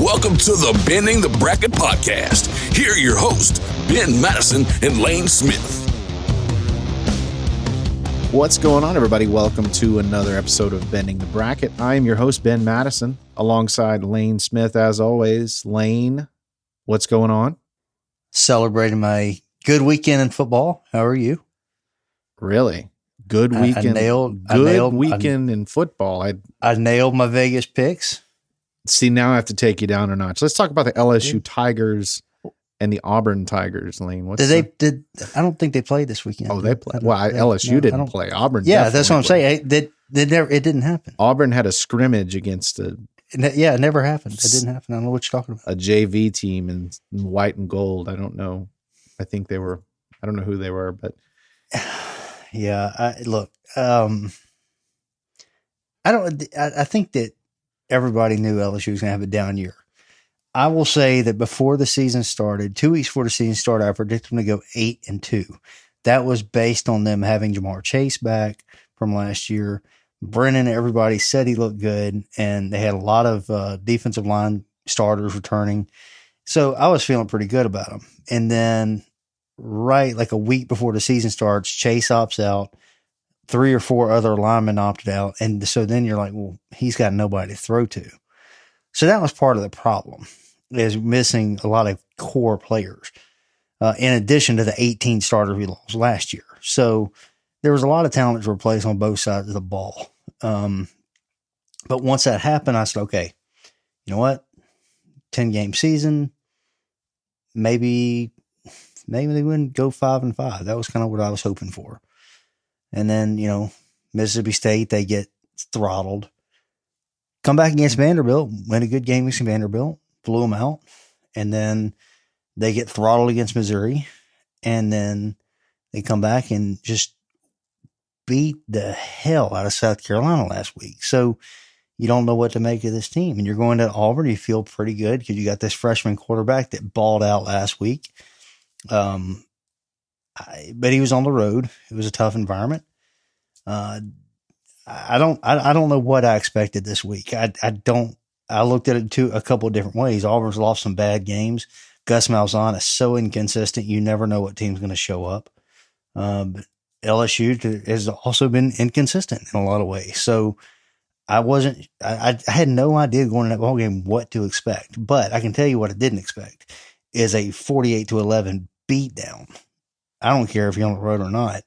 Welcome to the Bending the Bracket podcast. Here are your hosts, Ben Madison and Lane Smith. What's going on, everybody? Welcome to another episode of Bending the Bracket. I am your host, Ben Madison, alongside Lane Smith, as always. Lane, what's going on? Celebrating my good weekend in football. How are you? Really? Good weekend. Good weekend in football. I nailed my Vegas picks. See, now I have to take you down a notch. Let's talk about the LSU Tigers and the Auburn Tigers, Lane. I don't think they played this weekend. Oh, they played. Well, LSU didn't play. Auburn. Yeah, that's what I'm saying. It didn't happen. Auburn had a scrimmage against it never happened. It didn't happen. I don't know what you're talking about. A JV team in white and gold. I don't know. I don't know who they were, but yeah. I think that everybody knew LSU was going to have a down year. I will say that before the season started, 2 weeks before the season started, I predicted them to go 8-2. That was based on them having Jamar Chase back from last year. Brennan, everybody said he looked good, and they had a lot of defensive line starters returning. So I was feeling pretty good about them. And then right like a week before the season starts, Chase opts out. 3 or 4 other linemen opted out. And so then you're like, well, he's got nobody to throw to. So that was part of the problem, is missing a lot of core players, in addition to the 18 starters we lost last year. So there was a lot of talent to replace on both sides of the ball. But once that happened, I said, okay, you know what? 10-game season, maybe they wouldn't go 5-5. That was kind of what I was hoping for. And then, Mississippi State, they get throttled. Come back against Vanderbilt, win a good game against Vanderbilt, blew them out. And then they get throttled against Missouri. And then they come back and just beat the hell out of South Carolina last week. So you don't know what to make of this team. And you're going to Auburn, you feel pretty good because you got this freshman quarterback that balled out last week. But he was on the road. It was a tough environment. I don't know what I expected this week. I looked at it a couple of different ways. Auburn's lost some bad games. Gus Malzahn is so inconsistent. You never know what team's going to show up. But LSU has also been inconsistent in a lot of ways. So I had no idea going in that ball game what to expect, but I can tell you what I didn't expect is a 48-11 beatdown. I don't care if you're on the road or not.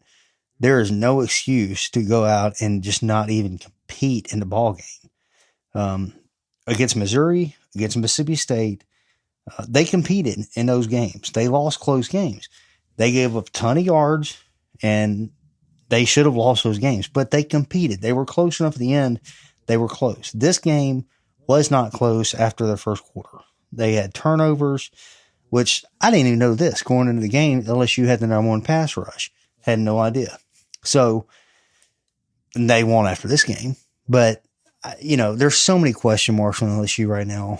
There is no excuse to go out and just not even compete in the ball game. Against Missouri, against Mississippi State, they competed in those games. They lost close games. They gave up a ton of yards, and they should have lost those games. But they competed. They were close enough at the end. They were close. This game was not close after the first quarter. They had turnovers, which I didn't even know this. Going into the game, LSU had the number 1 pass rush. Had no idea. So they won after this game. But, there's so many question marks on LSU right now.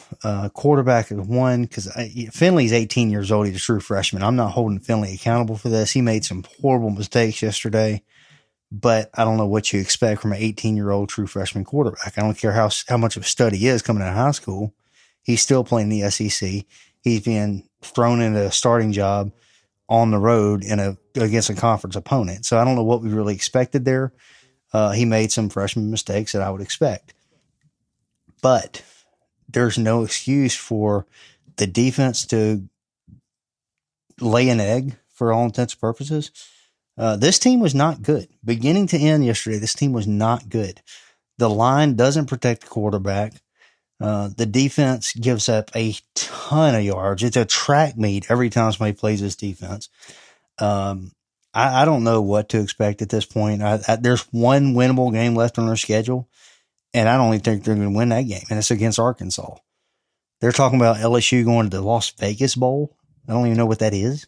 Quarterback is one, because Finley's 18 years old. He's a true freshman. I'm not holding Finley accountable for this. He made some horrible mistakes yesterday. But I don't know what you expect from an 18-year-old true freshman quarterback. I don't care how much of a stud he is coming out of high school. He's still playing the SEC. He's being thrown into a starting job on the road against a conference opponent. So I don't know what we really expected there. He made some freshman mistakes that I would expect. But there's no excuse for the defense to lay an egg for all intents and purposes. This team was not good. Beginning to end yesterday, this team was not good. The line doesn't protect the quarterback. The defense gives up a ton of yards. It's a track meet every time somebody plays this defense. I don't know what to expect at this point. There's one winnable game left on their schedule, and I don't even think they're going to win that game, and it's against Arkansas. They're talking about LSU going to the Las Vegas Bowl. I don't even know what that is.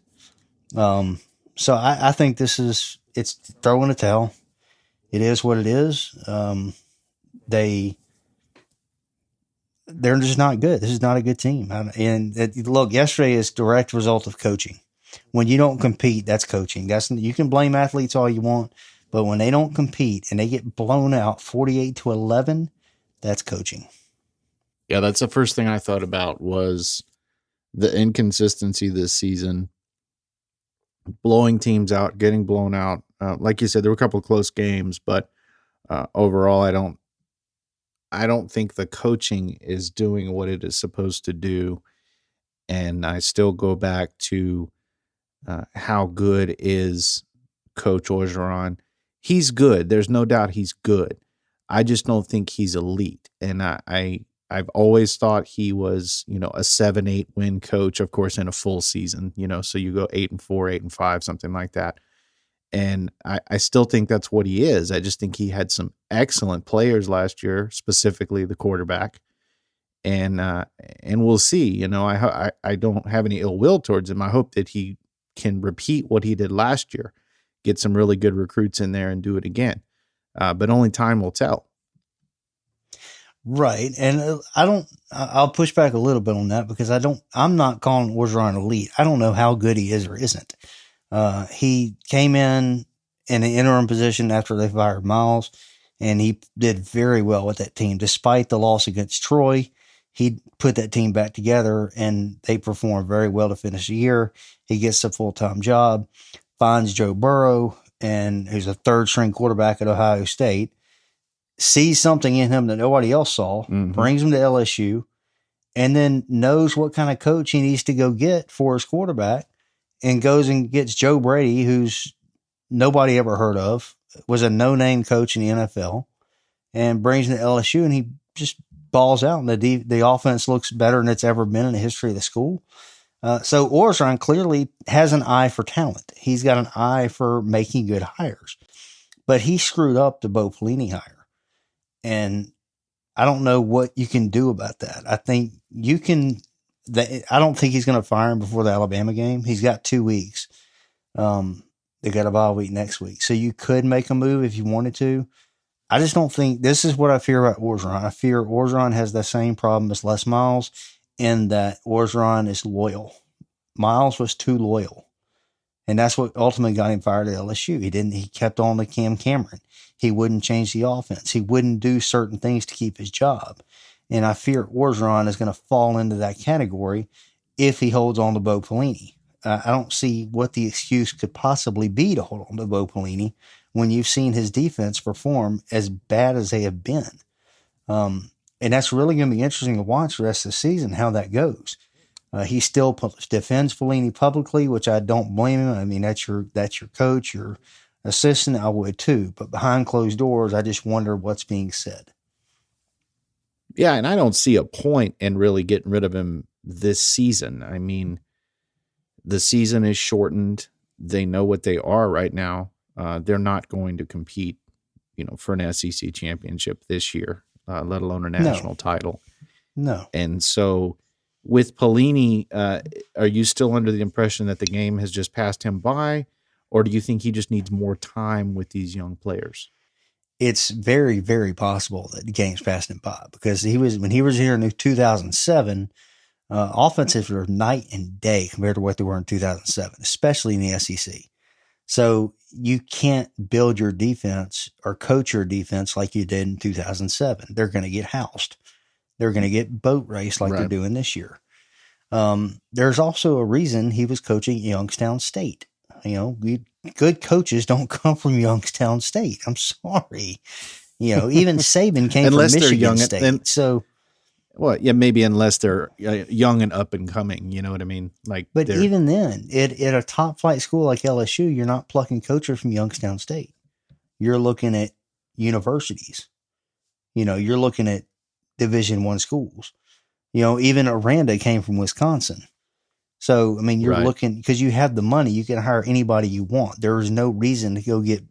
So I think it's throwing a towel. It is what it is. They're just not good. This is not a good team. Look, yesterday is direct result of coaching. When you don't compete, that's coaching. You can blame athletes all you want, but when they don't compete and they get blown out 48-11, that's coaching. Yeah, that's the first thing I thought about was the inconsistency this season, blowing teams out, getting blown out. Like you said, there were a couple of close games, but overall, I don't think the coaching is doing what it is supposed to do. And I still go back to how good is Coach Orgeron. He's good. There's no doubt he's good. I just don't think he's elite. And I've always thought he was, a 7-8 win coach, of course, in a full season, so you go 8-4, 8-5, something like that. And I still think that's what he is. I just think he had some excellent players last year, specifically the quarterback. And we'll see. I don't have any ill will towards him. I hope that he can repeat what he did last year, get some really good recruits in there and do it again. But only time will tell. Right. And I'll push back a little bit on that because I'm not calling Orgeron elite. I don't know how good he is or isn't. He came in an interim position after they fired Miles, and he did very well with that team. Despite the loss against Troy, he put that team back together, and they performed very well to finish the year. He gets a full-time job, finds Joe Burrow, and who's a third-string quarterback at Ohio State, sees something in him that nobody else saw, brings him to LSU, and then knows what kind of coach he needs to go get for his quarterback, and goes and gets Joe Brady, who's nobody ever heard of, was a no-name coach in the NFL, and brings him to LSU, and he just balls out, and the offense looks better than it's ever been in the history of the school. So Orgeron clearly has an eye for talent. He's got an eye for making good hires, but he screwed up the Bo Pelini hire. And I don't know what you can do about that. I think you can. I don't think he's going to fire him before the Alabama game. He's got 2 weeks. They got a bye week next week, so you could make a move if you wanted to. I just don't think this is what I fear about Orgeron. I fear Orgeron has the same problem as Les Miles, in that Orgeron is loyal. Miles was too loyal. And that's what ultimately got him fired at LSU. He kept on to Cam Cameron. He wouldn't change the offense. He wouldn't do certain things to keep his job. And I fear Orgeron is going to fall into that category if he holds on to Bo Pelini. I don't see what the excuse could possibly be to hold on to Bo Pelini when you've seen his defense perform as bad as they have been. And that's really going to be interesting to watch the rest of the season, how that goes. He still defends Pelini publicly, which I don't blame him. I mean, that's your coach, your assistant. I would too. But behind closed doors, I just wonder what's being said. Yeah, and I don't see a point in really getting rid of him this season. I mean, the season is shortened. They know what they are right now. They're not going to compete, for an SEC championship this year, let alone a national title. No. And so with Pelini, are you still under the impression that the game has just passed him by, or do you think he just needs more time with these young players? It's very, very possible that the game's passed him by, because when he was here in 2007, offenses were night and day compared to what they were in 2007, especially in the SEC. So you can't build your defense or coach your defense like you did in 2007. They're going to get housed. They're going to get boat raced like they're doing this year. There's also a reason he was coaching Youngstown State. Good coaches don't come from Youngstown State. I'm sorry. Even Saban came from Michigan State. So, well, yeah, maybe unless they're young and up and coming, you know what I mean? But even then, at a top flight school like LSU, you're not plucking coaches from Youngstown State. You're looking at universities. You're looking at Division I schools. Even Aranda came from Wisconsin. So, I mean, you're looking, because you have the money, you can hire anybody you want. There is no reason to go get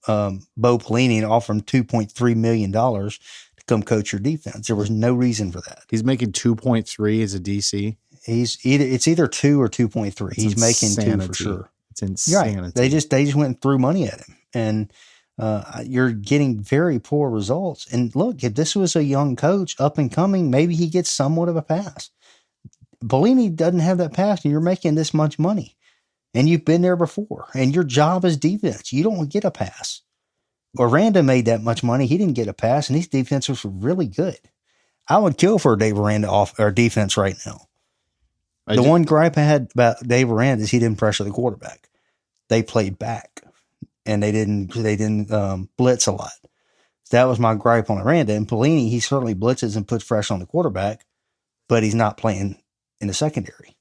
Bo Pelini and offer him $2.3 million to come coach your defense. There was no reason for that. He's making 2.3 as a DC. It's either 2 or 2.3. He's insanity. Making 2 for sure. It's insanity. Right. They just went and threw money at him, and you're getting very poor results. And look, if this was a young coach up and coming, maybe he gets somewhat of a pass. Pelini doesn't have that pass, and you're making this much money, and you've been there before, and your job is defense. You don't get a pass. Aranda made that much money. He didn't get a pass, and his defense was really good. I would kill for a Dave Aranda off or defense right now. One gripe I had about Dave Aranda is he didn't pressure the quarterback. They played back, and they didn't blitz a lot. That was my gripe on Aranda. And Pelini, he certainly blitzes and puts pressure on the quarterback, but he's not playing in the secondary.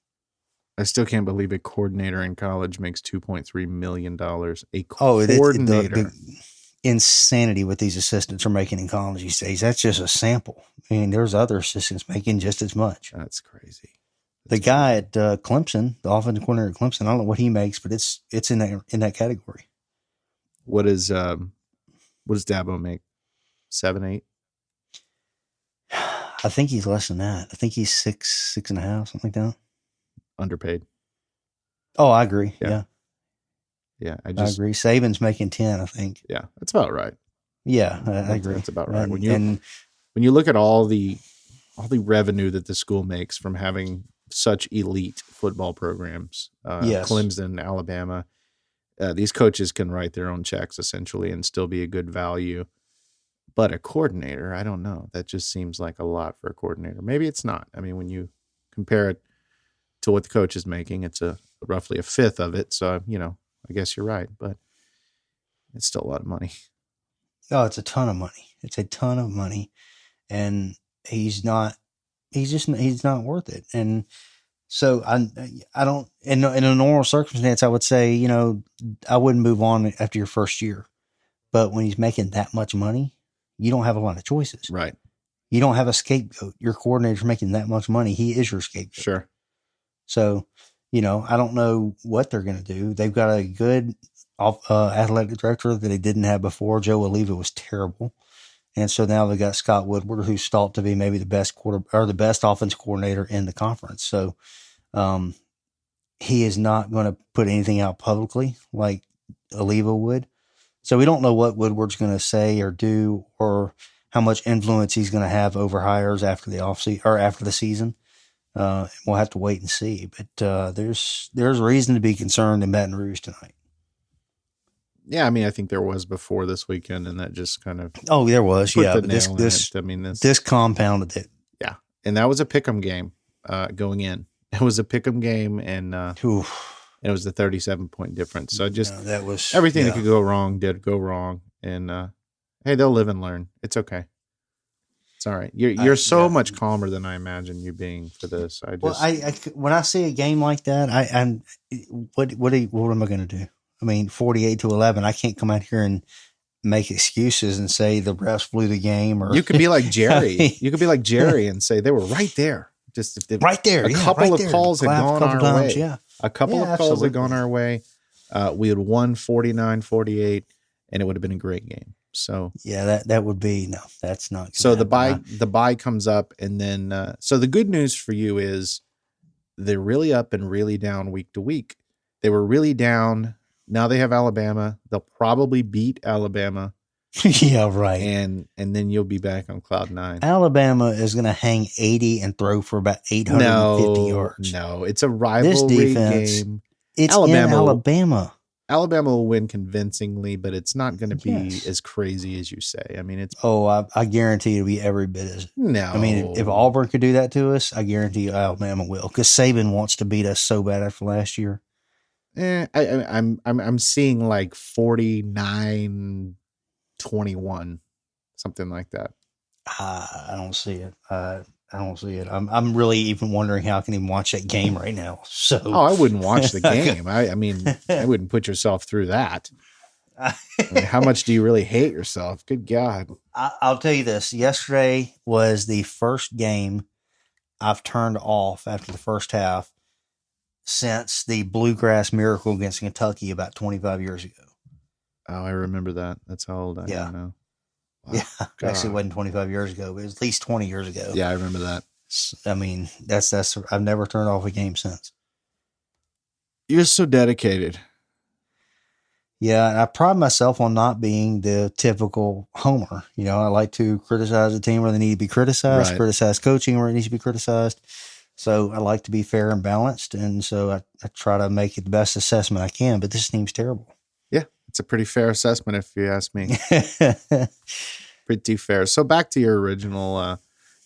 I still can't believe a coordinator in college makes $2.3 million. A coordinator. The insanity what these assistants are making in college these days. That's just a sample. I mean, there's other assistants making just as much. That's crazy. The guy at Clemson, the offensive coordinator at Clemson, I don't know what he makes, but it's in that category. What does Dabo make? 7, 8? I think he's less than that. I think he's 6.5, something like that. Underpaid. Oh, I agree. Yeah. I agree. Saban's making 10, I think. Yeah, that's about right. Yeah, I agree. That's about right. When you look at all the revenue that the school makes from having such elite football programs, yes. Clemson, Alabama, these coaches can write their own checks essentially and still be a good value. But a coordinator, I don't know. That just seems like a lot for a coordinator. Maybe it's not. I mean, when you compare it to what the coach is making, it's roughly a fifth of it. So, I guess you're right, but it's still a lot of money. Oh, it's a ton of money. It's a ton of money. And he's not worth it. And so I don't, in a normal circumstance, I would say, I wouldn't move on after your first year. But when he's making that much money, you don't have a lot of choices. Right. You don't have a scapegoat. Your coordinator's making that much money. He is your scapegoat. Sure. So, I don't know what they're going to do. They've got a good athletic director that they didn't have before. Joe Oliva was terrible. And so now they got Scott Woodward, who's thought to be maybe the best the best offense coordinator in the conference. So, he is not going to put anything out publicly like Oliva would. So we don't know what Woodward's going to say or do, or how much influence he's going to have over hires after the offseason or after the season. We'll have to wait and see. But there's reason to be concerned in Baton Rouge tonight. Yeah, I mean, I think there was before this weekend, and that just kind of there was, yeah. But this compounded it. Yeah, and that was a pick'em game going in. It was a pick'em game, and it was the 37-point difference. So just that was everything that could go wrong did go wrong, and hey, they'll live and learn. It's okay. It's all right. You're so much calmer than I imagine you being for this. When I see a game like that, what am I going to do? I mean, 48-11. I can't come out here and make excuses and say the refs blew the game. Or you could be like Jerry. You could be like Jerry and say they were right there. Just right there. A couple of calls had gone our way. Yeah. A couple of calls had gone our way. We had won 49-48, and it would have been a great game. So that would be no. That's not. So the bye comes up, and then so the good news for you is they're really up and really down week to week. They were really down. Now they have Alabama. They'll probably beat Alabama. Yeah, right. And then you'll be back on cloud 9. Alabama is going to hang 80 and throw for about 850 yards. No, it's a rivalry game. It's in Alabama. Alabama will win convincingly, but it's not going to be as crazy as you say. I mean, it's. Oh, I guarantee it'll be every bit as. No. I mean, if Auburn could do that to us, I guarantee Alabama will, because Saban wants to beat us so bad after last year. I'm seeing like 49-21, something like that. I don't see it. I don't see it. I'm really even wondering how I can even watch that game right now. So, I wouldn't watch the game. I mean, I wouldn't put yourself through that. I mean, how much do you really hate yourself? Good God. I'll tell you this. Yesterday was the first game I've turned off after the first half since the Bluegrass Miracle against Kentucky about 25 years ago. Oh, I remember that. That's how old I am now. Wow. Yeah, God. Actually, it wasn't 25 years ago. It was at least 20 years ago. Yeah, I remember that. I mean, that's. I've never turned off a game since. You're so dedicated. Yeah, and I pride myself on not being the typical homer. I like to criticize the team where they need to be criticized, right. Criticize coaching where it needs to be criticized. So I like to be fair and balanced, and so I try to make it the best assessment I can. But this team's terrible. Yeah, it's a pretty fair assessment if you ask me. Pretty fair. So back to your original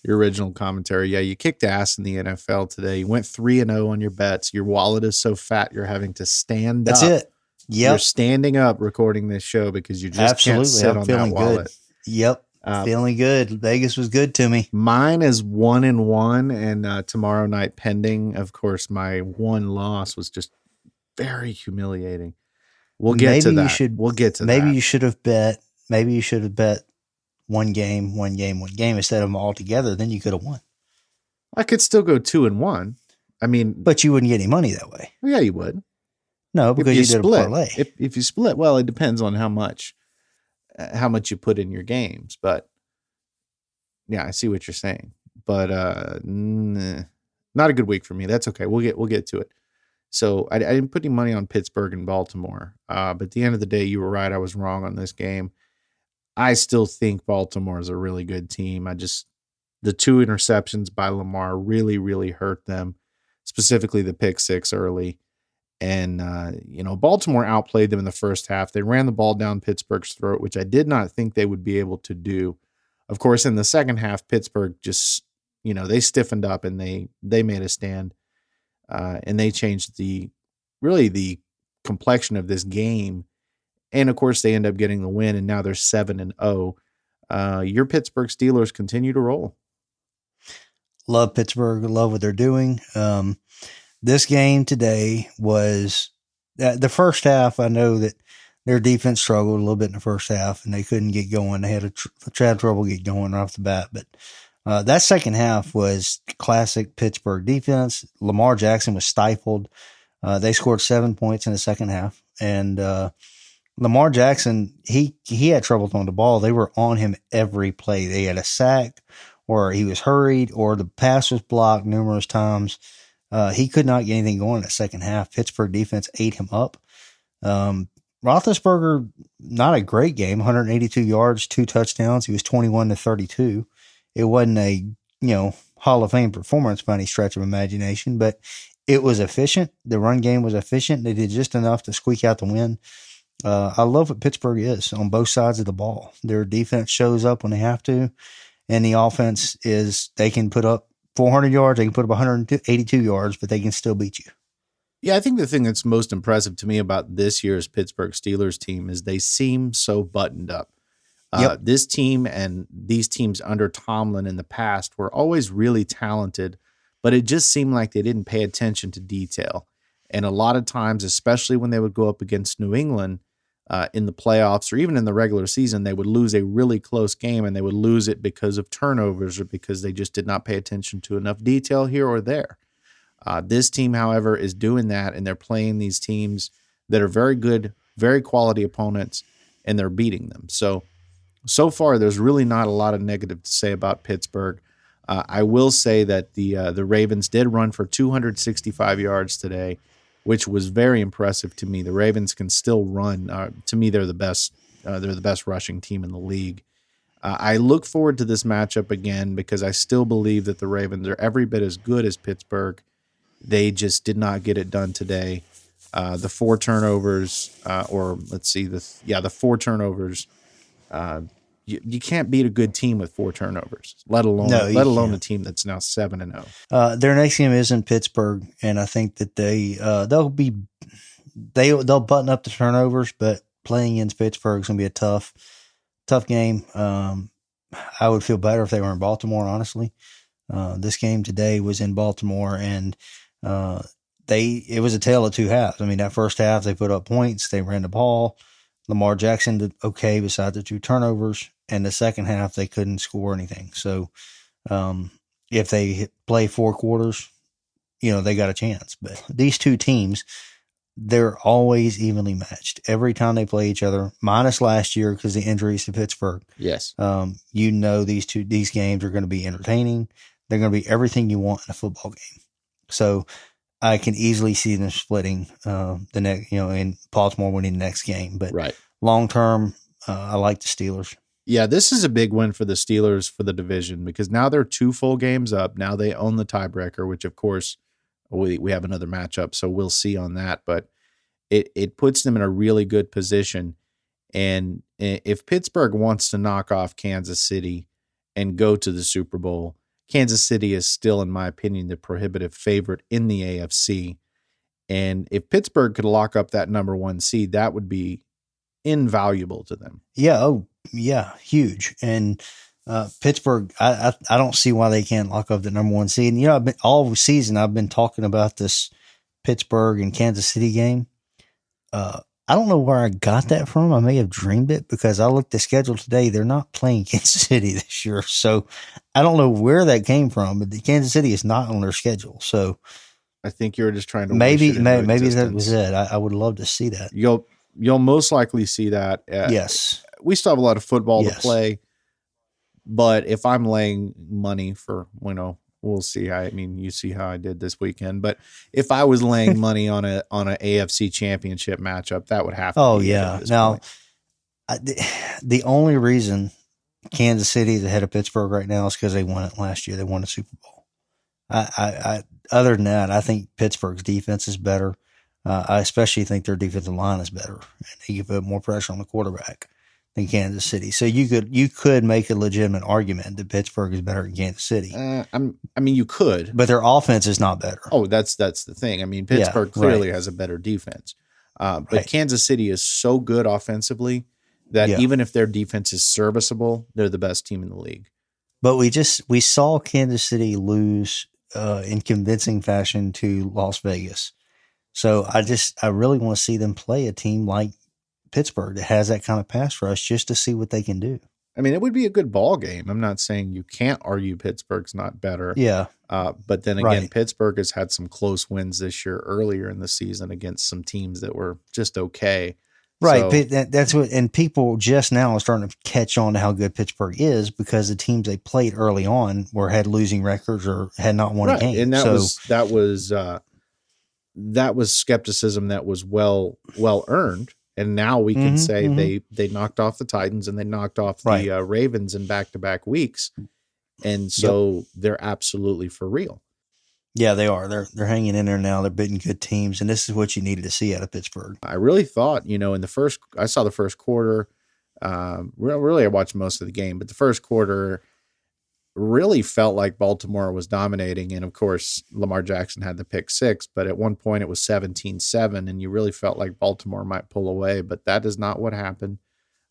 your original commentary. Yeah, you kicked ass in the NFL today. You went 3-0 on your bets. Your wallet is so fat you're having to stand That's up. it. You're Yep. standing up recording this show because you just can't Absolutely. sit I'm on feeling that wallet. good. Yep. Feeling good. Vegas was good to me. Mine is 1-1, and tomorrow night pending. Of course, my one loss was just very humiliating. We'll get to that. We'll get to that. Maybe you should have bet. Maybe you should have bet one game instead of them all together. Then you could have won. I could still go 2-1. I mean, but you wouldn't get any money that way. Yeah, you would. No, because you did split. A parlay. If you split, well, it depends on how much you put in your games. But yeah, I see what you're saying. But not a good week for me. That's okay. We'll get to it. So I didn't put any money on Pittsburgh and Baltimore. But at the end of the day, you were right. I was wrong on this game. I still think Baltimore is a really good team. The 2 interceptions by Lamar really, really hurt them, specifically the pick 6 early. And, Baltimore outplayed them in the first half. They ran the ball down Pittsburgh's throat, which I did not think they would be able to do. Of course, in the second half, Pittsburgh just, they stiffened up and they made a stand. And they changed the complexion of this game. And of course, they end up getting the win, and now they're 7-0. Your Pittsburgh Steelers continue to roll. Love Pittsburgh. Love what they're doing. This game today was the first half. I know that their defense struggled a little bit in the first half, and they couldn't get going. They had trouble get going right off the bat. But that second half was classic Pittsburgh defense. Lamar Jackson was stifled. They scored 7 points in the second half, and Lamar Jackson, he had trouble throwing the ball. They were on him every play. They had a sack, or he was hurried, or the pass was blocked numerous times. He could not get anything going in the second half. Pittsburgh defense ate him up. Roethlisberger, not a great game, 182 yards, 2 touchdowns. He was 21-32. It wasn't a, Hall of Fame performance by any stretch of imagination, but it was efficient. The run game was efficient. They did just enough to squeak out the win. I love what Pittsburgh is on both sides of the ball. Their defense shows up when they have to, and the offense is they can put up 400 yards, they can put up 182 yards, but they can still beat you. Yeah, I think the thing that's most impressive to me about this year's Pittsburgh Steelers team is they seem so buttoned up. Yep. This team and these teams under Tomlin in the past were always really talented, but it just seemed like they didn't pay attention to detail. And a lot of times, especially when they would go up against New England in the playoffs or even in the regular season, they would lose a really close game, and they would lose it because of turnovers or because they just did not pay attention to enough detail here or there. This team, however, is doing that, and they're playing these teams that are very good, very quality opponents, and they're beating them. So far, there's really not a lot of negative to say about Pittsburgh. I will say that the Ravens did run for 265 yards today, which was very impressive to me. The Ravens can still run. To me, they're the best. They're the best rushing team in the league. I look forward to this matchup again because I still believe that the Ravens are every bit as good as Pittsburgh. They just did not get it done today. The 4 turnovers, the 4 turnovers. You can't beat a good team with 4 turnovers, let alone a team that's now 7-0. Their next game is in Pittsburgh, and I think that they'll button up the turnovers, but playing against Pittsburgh is going to be a tough game. I would feel better if they were in Baltimore, honestly. This game today was in Baltimore, and it was a tale of 2 halves. I mean, that first half they put up points, they ran the ball. Lamar Jackson did okay besides the 2 turnovers. And the second half, they couldn't score anything. So if they play 4 quarters, they got a chance. But these 2 teams, they're always evenly matched. Every time they play each other, minus last year because the injuries to Pittsburgh. Yes. These games are going to be entertaining. They're going to be everything you want in a football game. So I can easily see them splitting the next, in Baltimore winning the next game. But right. Long term, I like the Steelers. Yeah, this is a big win for the Steelers for the division because now they're 2 full games up. Now they own the tiebreaker, which of course we have another matchup, so we'll see on that. But it puts them in a really good position. And if Pittsburgh wants to knock off Kansas City and go to the Super Bowl, Kansas City is still, in my opinion, the prohibitive favorite in the AFC. And if Pittsburgh could lock up that number 1 seed, that would be invaluable to them. Yeah. Oh, yeah. Huge. And Pittsburgh, I don't see why they can't lock up the number 1 seed. And, I've been all season, I've been talking about this Pittsburgh and Kansas City game. I don't know where I got that from. I may have dreamed it because I looked at the schedule today. They're not playing Kansas City this year. So I don't know where that came from, but the Kansas City is not on their schedule. So I think you're just trying to maybe that was it. I would love to see that. You'll most likely see that. Yes. We still have a lot of football to play, but if I'm laying money for, we'll see. I mean, you see how I did this weekend, but if I was laying money on a AFC championship matchup, that would have to. Oh yeah. Now, the only reason Kansas City is ahead of Pittsburgh right now is because they won it last year. They won the Super Bowl. I other than that, I think Pittsburgh's defense is better. I especially think their defensive line is better, and they can put more pressure on the quarterback than Kansas City. So you could make a legitimate argument that Pittsburgh is better than Kansas City. You could, but their offense is not better. Oh, that's the thing. I mean, Pittsburgh clearly has a better defense, but Kansas City is so good offensively that even if their defense is serviceable, they're the best team in the league. But we saw Kansas City lose in convincing fashion to Las Vegas. So I really want to see them play a team like Pittsburgh that has that kind of pass rush just to see what they can do. I mean, it would be a good ball game. I'm not saying you can't argue Pittsburgh's not better. Yeah. But then again, Pittsburgh has had some close wins this year earlier in the season against some teams that were just okay. Right. So, that's what, and people just now are starting to catch on to how good Pittsburgh is because the teams they played early on had losing records or had not won a game. And that was skepticism that was well earned. And now we can say they knocked off the Titans and they knocked off the Ravens in back-to-back weeks. And so they're absolutely for real. Yeah, they are. They're hanging in there now. They're beating good teams, and this is what you needed to see out of Pittsburgh. I really thought, I saw the first quarter. Really, I watched most of the game, but the first quarter really felt like Baltimore was dominating. And of course, Lamar Jackson had the pick 6, but at one point it was 17-7, and you really felt like Baltimore might pull away, but that is not what happened.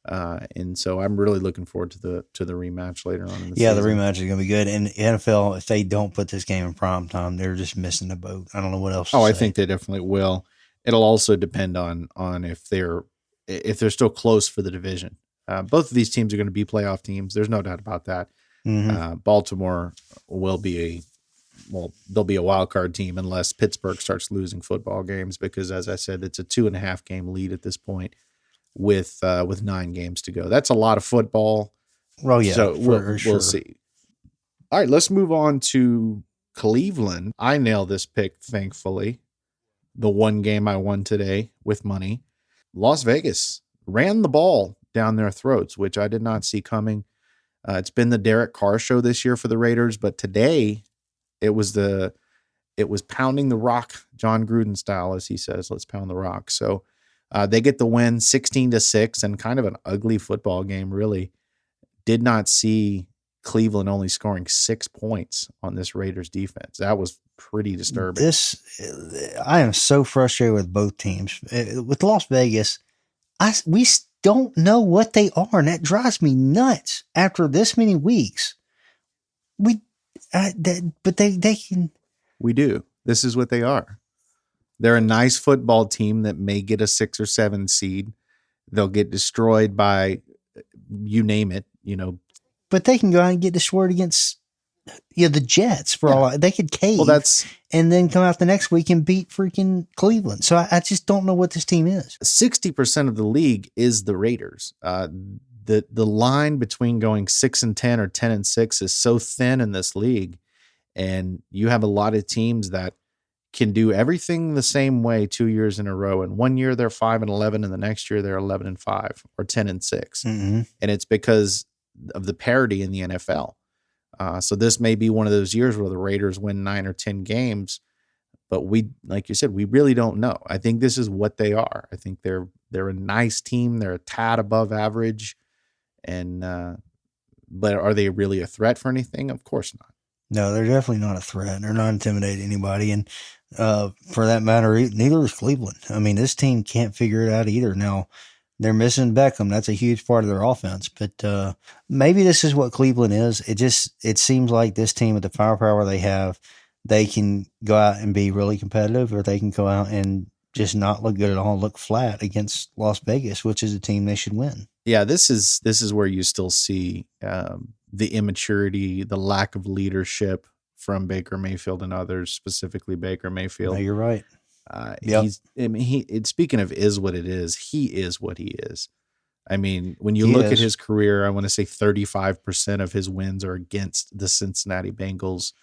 And so I'm really looking forward to the rematch later on in the season. Yeah, the rematch is going to be good. And the NFL, if they don't put this game in prime time, they're just missing the boat. I don't know what else to say. I think they definitely will. It'll also depend on if they're still close for the division. Both of these teams are going to be playoff teams. There's no doubt about that. Mm-hmm. Baltimore they'll be a wild card team unless Pittsburgh starts losing football games, because as I said, it's a 2.5 game lead at this point with 9 games to go. That's a lot of football. Oh yeah. So we'll see. All right, let's move on to Cleveland. I nailed this pick, thankfully. The one game I won today with money. Las Vegas ran the ball down their throats, which I did not see coming. It's been the Derek Carr show this year for the Raiders, but today it was pounding the rock, John Gruden style, as he says. Let's pound the rock. So they get the win 16-6, and kind of an ugly football game, really. Did not see Cleveland only scoring 6 points on this Raiders defense. That was pretty disturbing. I am so frustrated with both teams. With Las Vegas, we don't know what they are, and that drives me nuts after this many weeks. But they can. We do. This is what they are. They're a nice football team that may get a 6 or 7 seed. They'll get destroyed by, you name it, But they can go out and get destroyed against the Jets for all. They could cave. Well, and then come out the next week and beat freaking Cleveland. So I just don't know what this team is. 60% of the league is the Raiders. The line between going 6-10 or 10-6 is so thin in this league, and you have a lot of teams that can do everything the same way 2 years in a row. And 1 year they're 5-11, and the next year they're 11-5 or 10-6, mm-hmm. and it's because of the parity in the NFL. So this may be one of those years where the Raiders win 9 or 10 games, but like you said, we really don't know. I think this is what they are. I think they're a nice team. They're a tad above average, but are they really a threat for anything? Of course not. No, they're definitely not a threat. They're not intimidating anybody. And for that matter, neither is Cleveland. I mean, this team can't figure it out either. Now, they're missing Beckham. That's a huge part of their offense. But maybe this is what Cleveland is. It seems like this team with the firepower they have, they can go out and be really competitive, or they can go out and just not look good at all, look flat against Las Vegas, which is a team they should win. Yeah, this is where you still see the immaturity, the lack of leadership from Baker Mayfield and others, specifically Baker Mayfield. No, you're right. Yep. Speaking of is what it is, he is what he is. I mean, when you look at his career, I want to say 35% of his wins are against the Cincinnati Bengals.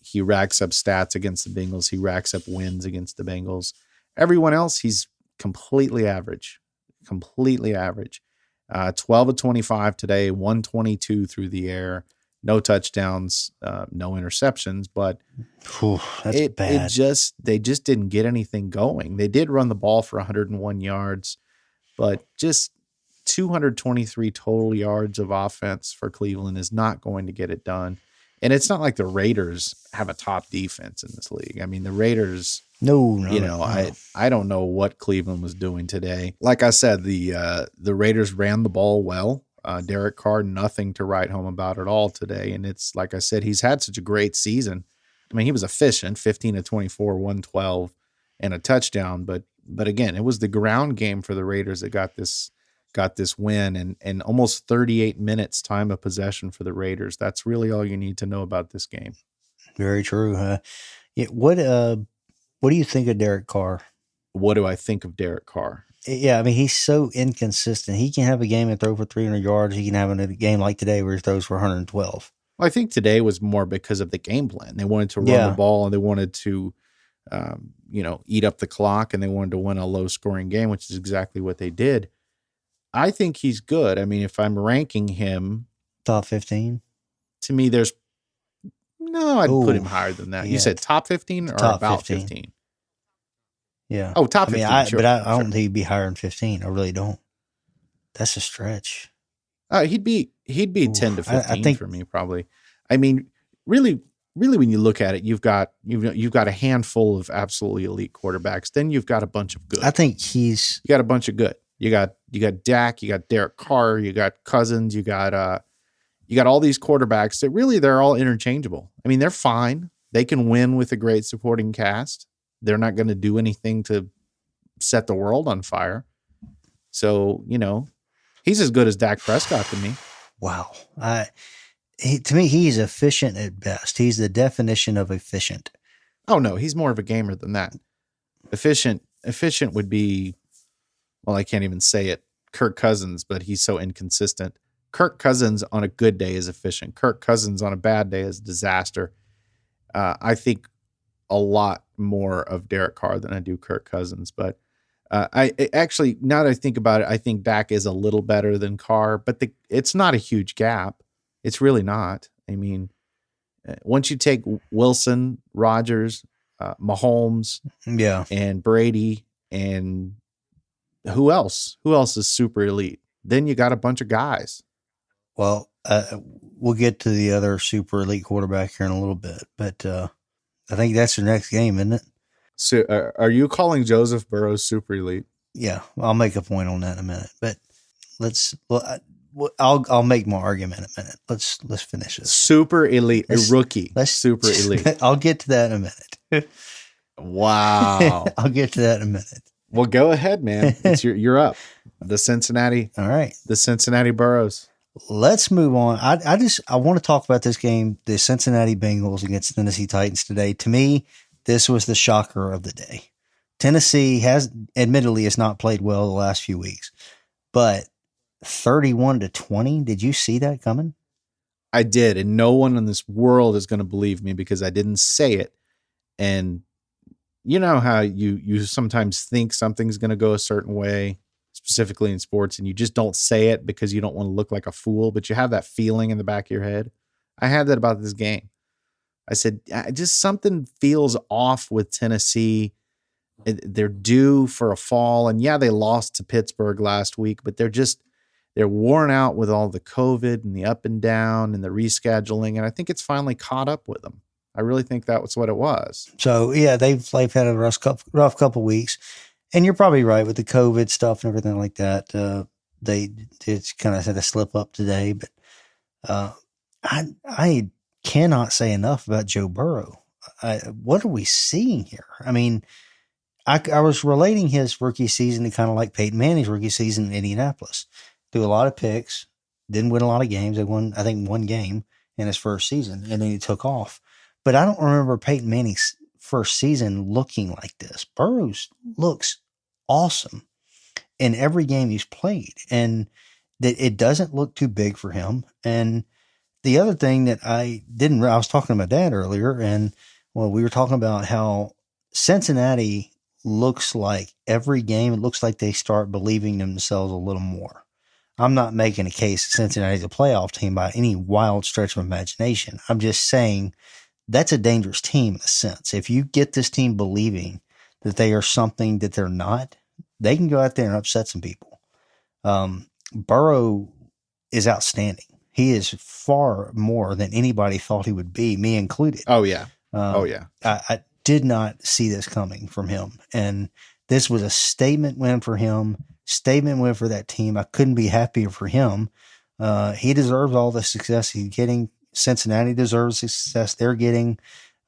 He racks up stats against the Bengals. He racks up wins against the Bengals. Everyone else, he's completely average. 12 of 25 today, 122 through the air, no touchdowns, no interceptions, but that's bad. They just didn't get anything going. They did run the ball for 101 yards, but just 223 total yards of offense for Cleveland is not going to get it done. And it's not like the Raiders have a top defense in this league. I mean, the Raiders, no. I don't know what Cleveland was doing today. Like I said, the Raiders ran the ball well. Derek Carr, nothing to write home about at all today. And it's like I said, he's had such a great season. I mean, he was efficient, 15 of 24, 112, and a touchdown. But again, it was the ground game for the Raiders that got this win, and almost 38 minutes time of possession for the Raiders. That's really all you need to know about this game. Very true. Yeah. What do you think of Derek Carr? What do I think of Derek Carr? Yeah, I mean, he's so inconsistent. He can have a game and throw for 300 yards. He can have a game like today where he throws for 112. Well, I think today was more because of the game plan. They wanted to run the ball, and they wanted to, eat up the clock, and they wanted to win a low-scoring game, which is exactly what they did. I think he's good. I mean, if I'm ranking him top 15, to me, I'd put him higher than that. You said top 15 or top about 15? Yeah. Oh, top 15. Sure, but I don't think he'd be higher than 15. I really don't. That's a stretch. He'd be 10 to 15 for me, probably. I mean, really, when you look at it, you've got a handful of absolutely elite quarterbacks. Then you've got a bunch of good. I think you got a bunch of good. You got Dak, you got Derek Carr, you got Cousins, you got all these quarterbacks that really they're all interchangeable. I mean, they're fine. They can win with a great supporting cast. They're not going to do anything to set the world on fire. So, he's as good as Dak Prescott to me. Wow. To me, he's efficient at best. He's the definition of efficient. Oh no, he's more of a gamer than that. Efficient would be, well, I can't even say it, Kirk Cousins, but he's so inconsistent. Kirk Cousins on a good day is efficient. Kirk Cousins on a bad day is a disaster. I think a lot more of Derek Carr than I do Kirk Cousins, but I actually, now that I think about it, I think Dak is a little better than Carr, but it's not a huge gap. It's really not. I mean, once you take Wilson, Rodgers, Mahomes, and Brady, and who else is super elite? Then you got a bunch of guys. Well, we'll get to the other super elite quarterback here in a little bit, but I think that's the next game, isn't it? So, are you calling Joseph Burrow super elite? Yeah, I'll make a point on that in a minute, but I'll make my argument in a minute. Let's finish this. Super elite, a rookie. Super elite. I'll get to that in a minute. Wow. I'll get to that in a minute. Well, go ahead, man. You're up. The Cincinnati. All right. The Cincinnati Burrows. Let's move on. I want to talk about this game, the Cincinnati Bengals against Tennessee Titans today. To me, this was the shocker of the day. Tennessee admittedly has not played well the last few weeks, but 31-20. Did you see that coming? I did, and no one in this world is going to believe me because I didn't say it. And you know how you sometimes think something's going to go a certain way, specifically in sports, and you just don't say it because you don't want to look like a fool, but you have that feeling in the back of your head. I had that about this game. I said, just something feels off with Tennessee. They're due for a fall. And yeah, they lost to Pittsburgh last week, but they're they're worn out with all the COVID and the up and down and the rescheduling. And I think it's finally caught up with them. I really think that was what it was. So yeah, they've had a rough couple weeks, and you're probably right with the COVID stuff and everything like that. They kind of had a slip up today, but I cannot say enough about Joe Burrow. What are we seeing here? I mean, I was relating his rookie season to kind of like Peyton Manning's rookie season in Indianapolis. Threw a lot of picks, didn't win a lot of games. They won, I think, one game in his first season, and then he took off. But I don't remember Peyton Manning's first season looking like this. Burrows looks awesome in every game he's played, and that it doesn't look too big for him. And the other thing that I was talking to my dad earlier, and we were talking about how Cincinnati looks like every game, it looks like they start believing themselves a little more. I'm not making a case that Cincinnati's a playoff team by any wild stretch of imagination. I'm just saying that's a dangerous team in a sense. If you get this team believing that they are something that they're not, they can go out there and upset some people. Burrow is outstanding. He is far more than anybody thought he would be, me included. Oh, yeah. I did not see this coming from him. And this was a statement win for him, statement win for that team. I couldn't be happier for him. He deserves all the success he's getting. Cincinnati deserves the success they're getting.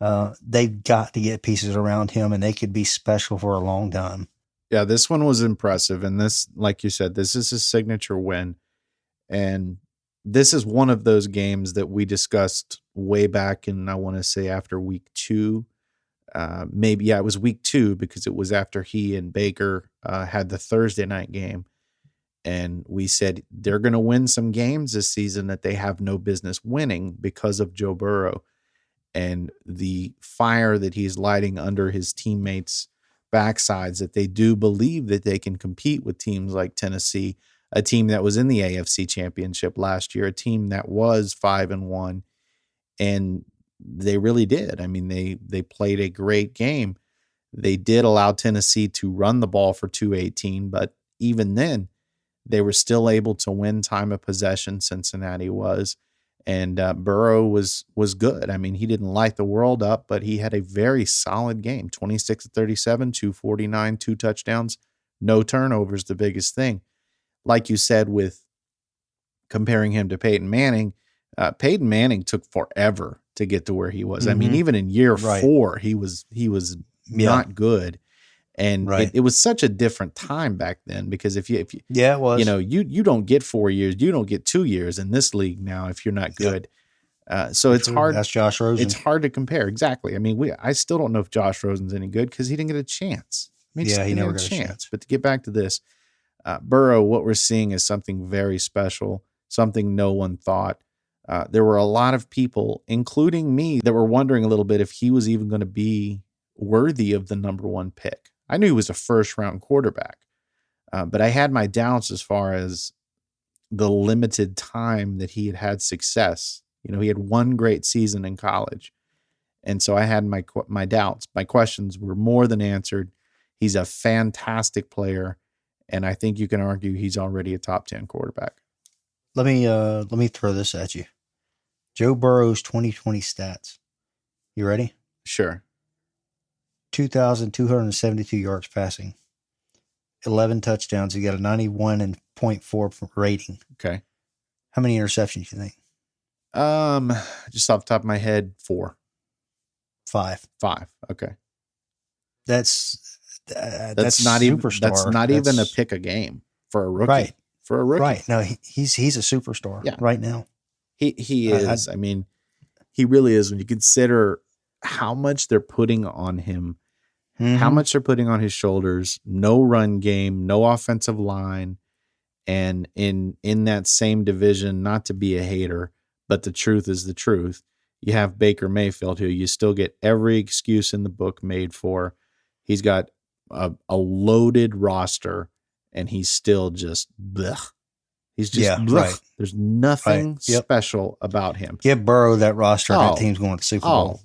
They've got to get pieces around him, and they could be special for a long time. Yeah, this one was impressive. And this, like you said, this is his signature win. And this is one of those games that we discussed way back in, I want to say, after week 2. It was week 2 because it was after he and Baker had the Thursday night game. And we said they're going to win some games this season that they have no business winning because of Joe Burrow and the fire that he's lighting under his teammates' backsides, that they do believe that they can compete with teams like Tennessee, a team that was in the AFC Championship last year, a team that was 5-1, and they really did. I mean, they played a great game. They did allow Tennessee to run the ball for 218, but even then, they were still able to win time of possession. Cincinnati was, and Burrow was good. I mean, he didn't light the world up, but he had a very solid game. 26-37, 249, 2 touchdowns, no turnovers. The biggest thing, like you said, with comparing him to Peyton Manning took forever to get to where he was. I mean, even in year 4, he was not good. And it was such a different time back then, because if you it was, you don't get 4 years, you don't get 2 years in this league now if you're not good. So it's hard. That's Josh Rosen. It's hard to compare. Exactly. I mean, I still don't know if Josh Rosen's any good because he didn't get a chance. I mean, he never got a chance. But to get back to this, Burrow, what we're seeing is something very special, something no one thought. There were a lot of people, including me, that were wondering a little bit if he was even going to be worthy of the number 1 pick. I knew he was a first-round quarterback, but I had my doubts as far as the limited time that he had success. He had one great season in college, and so I had my doubts. My questions were more than answered. He's a fantastic player, and I think you can argue he's already a top 10 quarterback. Let me throw this at you. Joe Burrow's 2020 stats. You ready? Sure. 2,272 yards passing, 11 touchdowns. He got a 91.4 rating. Okay. How many interceptions do you think? Just off the top of my head, 4. 5. Okay. That's not even superstar. That's not even a pick a game for a rookie. Right. For a rookie. Right. No, he's a superstar right now. He is. I mean, he really is. When you consider how much they're putting on him, how much they're putting on his shoulders, no run game, no offensive line. And in that same division, not to be a hater, but the truth is the truth. You have Baker Mayfield, who you still get every excuse in the book made for. He's got a loaded roster, and he's still just blech. He's just blech. Right. There's nothing special about him. Give Burrow that roster, and that team's going to the Super Bowl.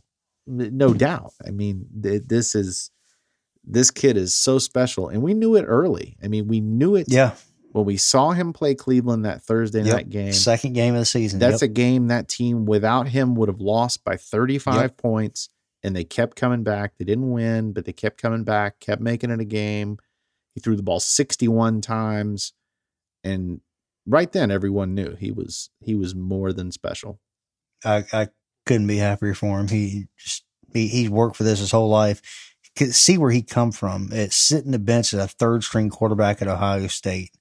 No doubt. I mean, this kid is so special, and we knew it early. I mean, we knew it. Yeah. when we saw him play Cleveland that Thursday Yep. night game, Second game of the season. that's a game that team without him would have lost by 35 points, and they kept coming back. They didn't win, but they kept coming back, kept making it a game. He threw the ball 61 times, and right then everyone knew he was more than special. I couldn't be happier for him. He's worked for this his whole life. See where he come from. It's sitting the bench as a third string quarterback at Ohio State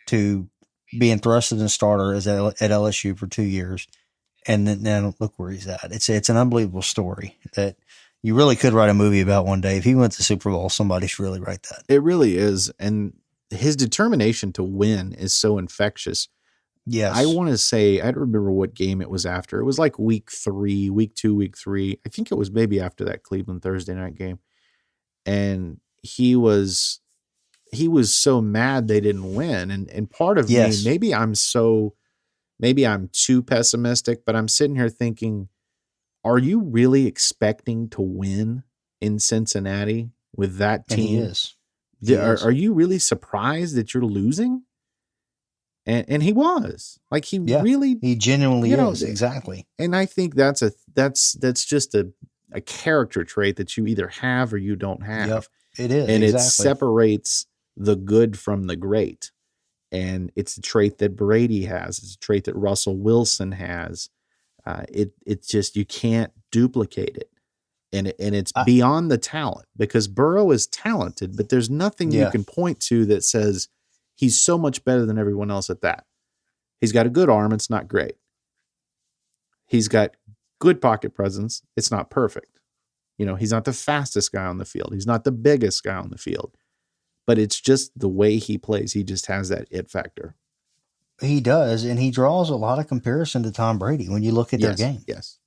to being thrusted and starter at LSU for 2 years. And then now look where he's at. It's an unbelievable story that you really could write a movie about one day. If he went to the Super Bowl, somebody should really write that. It really is. And his determination to win is so infectious. Yes. I want to say, I don't remember what game it was after. It was like week 2, week 3. I think it was maybe after that Cleveland Thursday night game. And he was so mad they didn't win. And part of me, maybe I'm too pessimistic, but I'm sitting here thinking, are you really expecting to win in Cincinnati with that team? And he is. Are you really surprised that you're losing? And he was. Like he genuinely is. Exactly. And I think that's just a character trait that you either have or you don't have. Yep, it is. And it separates the good from the great. And it's a trait that Brady has. It's a trait that Russell Wilson has. It's just, you can't duplicate it. And it's beyond the talent, because Burrow is talented, but there's nothing you can point to that says he's so much better than everyone else at that. He's got a good arm. It's not great. He's got good pocket presence. It's not perfect. He's not the fastest guy on the field. He's not the biggest guy on the field. But it's just the way he plays. He just has that it factor. He does, and he draws a lot of comparison to Tom Brady when you look at their game. Yes.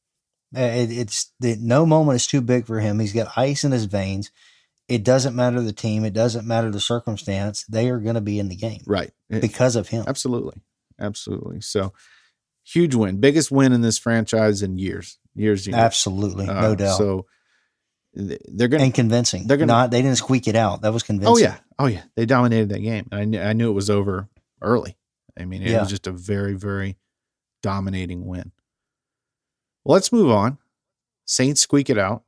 No moment is too big for him. He's got ice in his veins. It doesn't matter the team. It doesn't matter the circumstance. They are going to be in the game. Right. Because of him. Absolutely. Absolutely. So, huge win. Biggest win in this franchise in years. Absolutely. No doubt. So, they're going to... And convincing. They didn't squeak it out. That was convincing. Oh, yeah. They dominated that game. I knew it was over early. I mean, it was just a very, very dominating win. Well, let's move on. Saints squeak it out.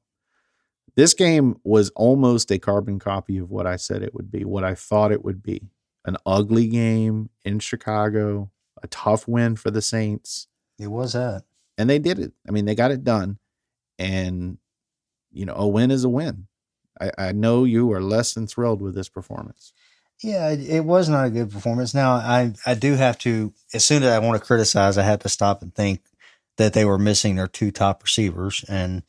This game was almost a carbon copy of what I said it would be, what I thought it would be. An ugly game in Chicago, a tough win for the Saints. It was that. And they did it. I mean, they got it done. And, a win is a win. I know you are less than thrilled with this performance. Yeah, it was not a good performance. Now, I do have to, as soon as I want to criticize, I have to stop and think that they were missing their 2 top receivers. And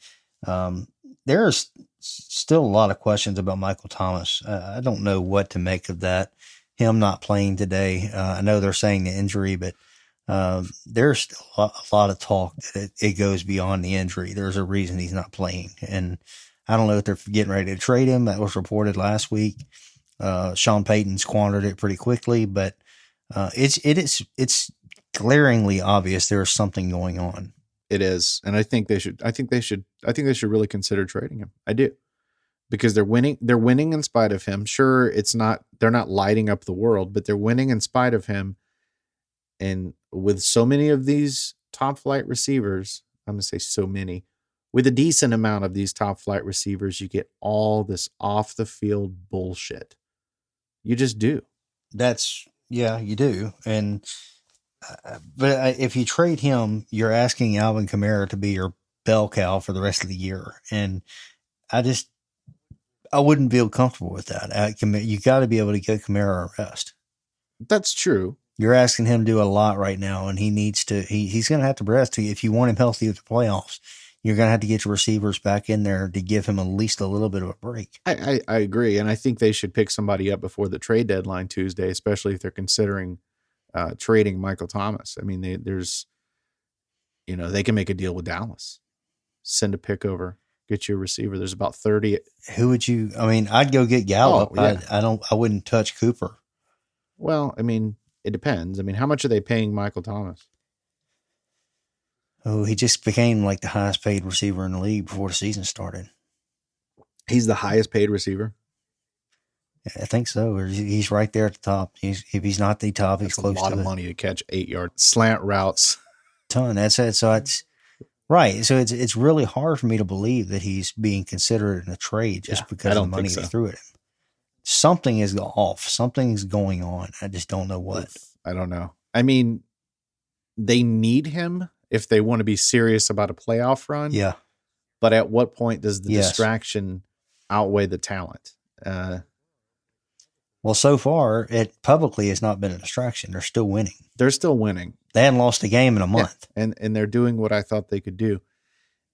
there's still a lot of questions about Michael Thomas. I don't know what to make of that, him not playing today. I know they're saying the injury, but there's still a lot of talk that it goes beyond the injury. There's a reason he's not playing. And I don't know if they're getting ready to trade him. That was reported last week. Sean Payton squandered it pretty quickly, but it's glaringly obvious there's something going on. It is, and I think they should really consider trading him. I do, because they're winning. They're winning in spite of him. Sure, they're not lighting up the world, but they're winning in spite of him. And with so many of these top flight receivers, I'm gonna say so many. With a decent amount of these top flight receivers, you get all this off the field bullshit. You just do. You do. And, but if you trade him, you're asking Alvin Kamara to be your bell cow for the rest of the year. And I wouldn't feel comfortable with that. You got to be able to get Kamara a rest. That's true. You're asking him to do a lot right now, and he's going to have to rest if you want him healthy at the playoffs. You're going to have to get your receivers back in there to give him at least a little bit of a break. I agree. And I think they should pick somebody up before the trade deadline Tuesday, especially if they're considering trading Michael Thomas. I mean, they can make a deal with Dallas, send a pick over, get you a receiver. There's about 30. Who would you, I'd go get Gallup. Oh, yeah. I wouldn't touch Cooper. Well, it depends. How much are they paying Michael Thomas? Oh, he just became like the highest paid receiver in the league before the season started. He's the highest paid receiver? I think so. Or he's right there at the top. If he's not the top, he's That's close a lot to of it. money to catch 8-yard slant routes. Ton. That's it. So it's right. So it's really hard for me to believe that he's being considered in a trade just because I of the don't money think they so. threw at him. Something is off. Something is going on. I just don't know what. I don't know. I mean, they need him if they want to be serious about a playoff run. Yeah. But at what point does the Yes. distraction outweigh the talent? Well, so far, it publicly has not been a distraction. They're still winning. They're still winning. They hadn't lost a game in a month. Yeah. And they're doing what I thought they could do.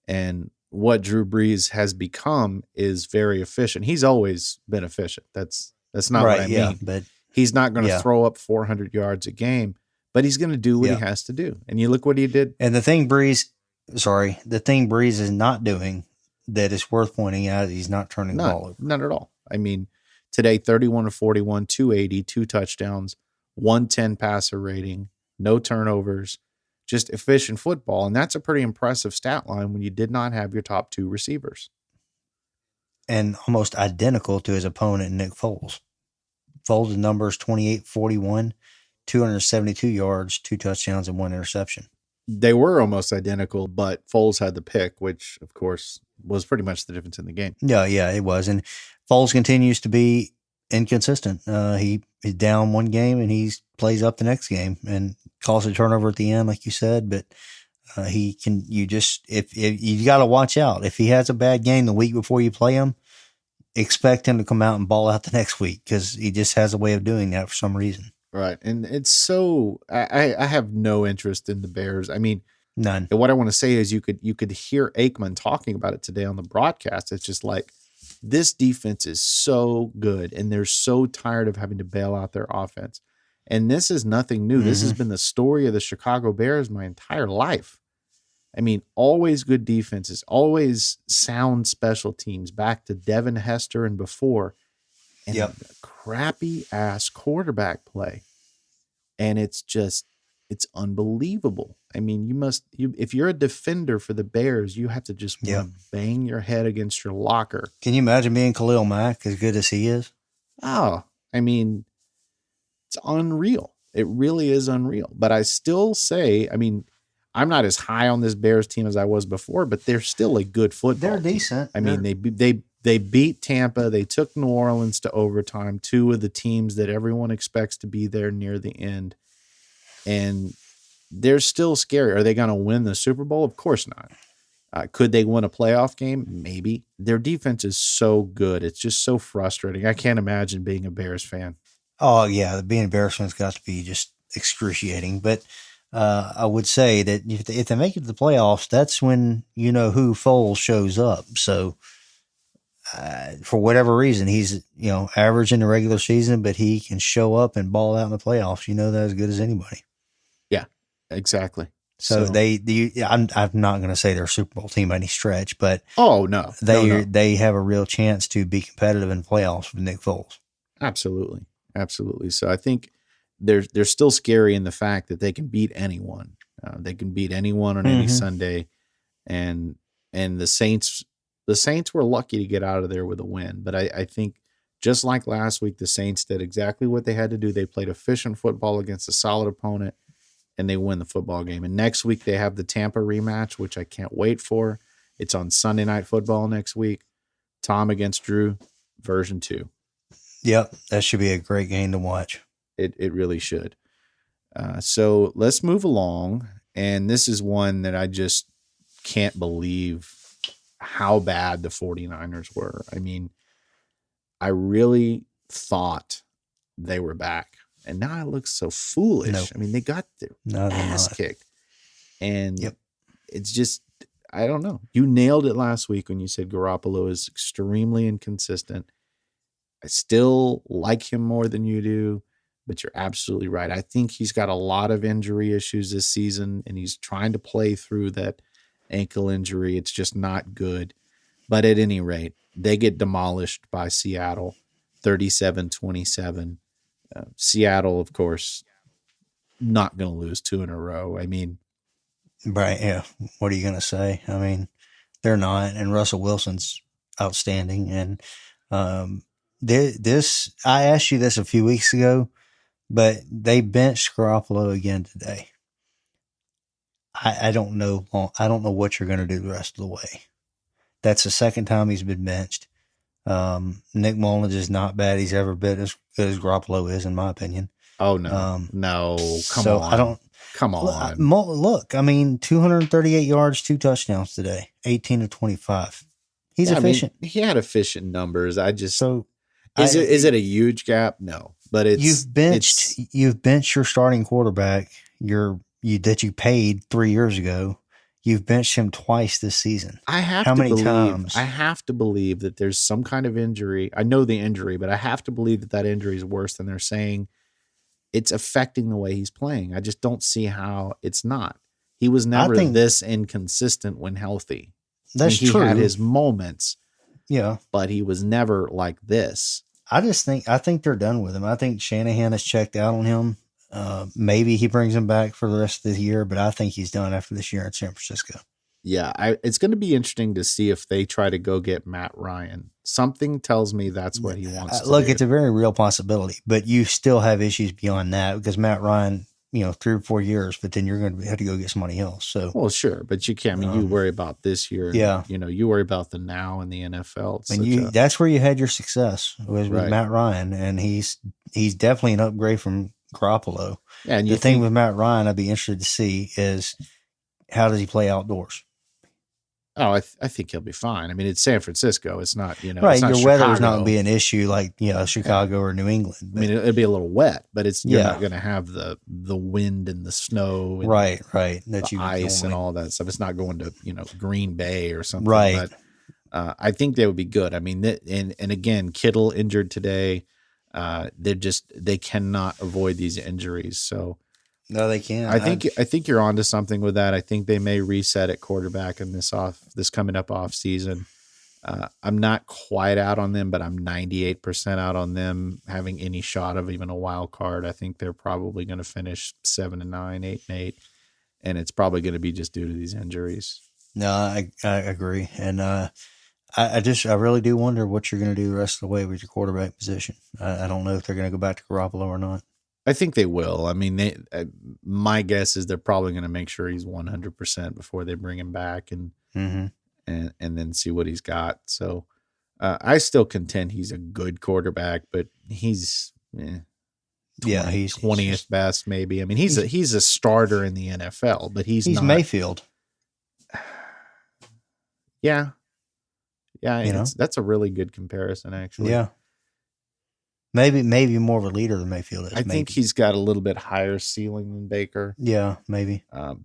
And what Drew Brees has become is very efficient. He's always been efficient. That's not right, what I yeah, mean. But he's not going to yeah. throw up 400 yards a game, but he's going to do what he has to do. And you look what he did. And the thing Brees is not doing that is worth pointing out is he's not turning the ball over. Not at all. I mean, today, 31 of 41, 280, 2 touchdowns, 110 passer rating, no turnovers, just efficient football. And that's a pretty impressive stat line when you did not have your top 2 receivers. And almost identical to his opponent, Nick Foles. Foles' numbers 28-41, 272 yards, 2 touchdowns, and 1 interception. They were almost identical, but Foles had the pick, which, of course, was pretty much the difference in the game. Yeah, it was. And Foles continues to be inconsistent. He's down one game and he plays up the next game and calls a turnover at the end, like you said. But if you got to watch out. If he has a bad game the week before you play him, expect him to come out and ball out the next week because he just has a way of doing that for some reason. Right. And it's so, I have no interest in the Bears. I mean, none. And what I want to say is you could hear Aikman talking about it today on the broadcast. It's just like, this defense is so good and they're so tired of having to bail out their offense. And this is nothing new. Mm-hmm. This has been the story of the Chicago Bears my entire life. I mean, always good defenses, always sound special teams, back to Devin Hester and before. And crappy ass quarterback play. And it's unbelievable. I mean, if you're a defender for the Bears, you have to just bang your head against your locker. Can you imagine being Khalil Mack as good as he is? Oh, I mean, it's unreal. It really is unreal. But I still say, I mean, I'm not as high on this Bears team as I was before, but they're still a good football team. They're decent. I mean, they beat Tampa. They took New Orleans to overtime, 2 of the teams that everyone expects to be there near the end. And they're still scary. Are they going to win the Super Bowl? Of course not. Could they win a playoff game? Maybe. Their defense is so good. It's just so frustrating. I can't imagine being a Bears fan. Oh, yeah. Being a Bears fan's got to be just excruciating. But I would say that if they make it to the playoffs, that's when you know who Foles shows up. So for whatever reason, he's average in the regular season, but he can show up and ball out in the playoffs. You know that as good as anybody. Yeah, exactly. So I'm not going to say they're a Super Bowl team by any stretch, but they have a real chance to be competitive in the playoffs with Nick Foles. Absolutely. So I think they're still scary in the fact that they can beat anyone. They can beat anyone on any Sunday, and the Saints were lucky to get out of there with a win. But I think just like last week, the Saints did exactly what they had to do. They played efficient football against a solid opponent, and they win the football game. And next week they have the Tampa rematch, which I can't wait for. It's on Sunday Night Football next week. Tom against Drew, version 2. Yep, that should be a great game to watch. It really should. So let's move along. And this is one that I just can't believe how bad the 49ers were. I mean, I really thought they were back. And now it looks so foolish. Nope. I mean, they got their ass kicked. And it's just, I don't know. You nailed it last week when you said Garoppolo is extremely inconsistent. I still like him more than you do, but you're absolutely right. I think he's got a lot of injury issues this season, and he's trying to play through that ankle injury. It's just not good. But at any rate, they get demolished by Seattle, 37-27. Seattle, of course, not going to lose 2 in a row. I mean, right? Yeah. What are you going to say? I mean, they're not. And Russell Wilson's outstanding, and I asked you this a few weeks ago, but they benched Garoppolo again today. I don't know. I don't know what you're going to do the rest of the way. That's the second time he's been benched. Nick Mullins is not bad. He's ever been as good as Garoppolo is, in my opinion. Oh no, no, come so on, I don't. come on. Look, I mean, 238 yards, 2 touchdowns today, 18 of 25. He's efficient. I mean, he had efficient numbers. I just So is it a huge gap? No, but you've benched your starting quarterback. That you paid 3 years ago. You've benched him twice this season. How many times? I have to believe that there's some kind of injury. I know the injury, but I have to believe that injury is worse than they're saying. It's affecting the way he's playing. I just don't see how it's not. He was never this inconsistent when healthy. That's true. He had his moments. Yeah. But he was never like this. I think they're done with him. I think Shanahan has checked out on him. Maybe he brings him back for the rest of the year, but I think he's done after this year in San Francisco. Yeah, it's going to be interesting to see if they try to go get Matt Ryan. Something tells me that's what he wants to do. It's a very real possibility, but you still have issues beyond that because Matt Ryan, 3 or 4 years, but then you're going to have to go get somebody else. So, well, sure, but you can't. I mean, you worry about this year. Yeah, you worry about the now in the NFL. And that's where you had your success was with Matt Ryan, and he's definitely an upgrade from Garoppolo. Yeah, and the thing with Matt Ryan, I'd be interested to see is how does he play outdoors. Oh, I think he'll be fine. I mean, it's San Francisco. It's not, right. It's not your weather is not going to be an issue like, Chicago or New England. But, I mean, it'll be a little wet, but you're not going to have the wind and the snow, and right. That ice and all that stuff. It's not going to, Green Bay or something. Right. But I think they would be good. I mean, and again, Kittle injured today. They cannot avoid these injuries. So. No, they can't. I think you're onto something with that. I think they may reset at quarterback in this coming up off season. I'm not quite out on them, but I'm 98% out on them having any shot of even a wild card. I think they're probably going to finish 7-9, 8-8, and it's probably going to be just due to these injuries. No, I agree, and I really do wonder what you're going to do the rest of the way with your quarterback position. I don't know if they're going to go back to Garoppolo or not. I think they will. I mean, my guess is they're probably going to make sure he's 100% before they bring him back and then see what he's got. So I still contend he's a good quarterback, but he's 20th best maybe. I mean, he's a starter in the NFL, but he's not Mayfield. Yeah, that's a really good comparison, actually. Yeah. Maybe more of a leader than Mayfield is. I think he's got a little bit higher ceiling than Baker. Yeah, maybe.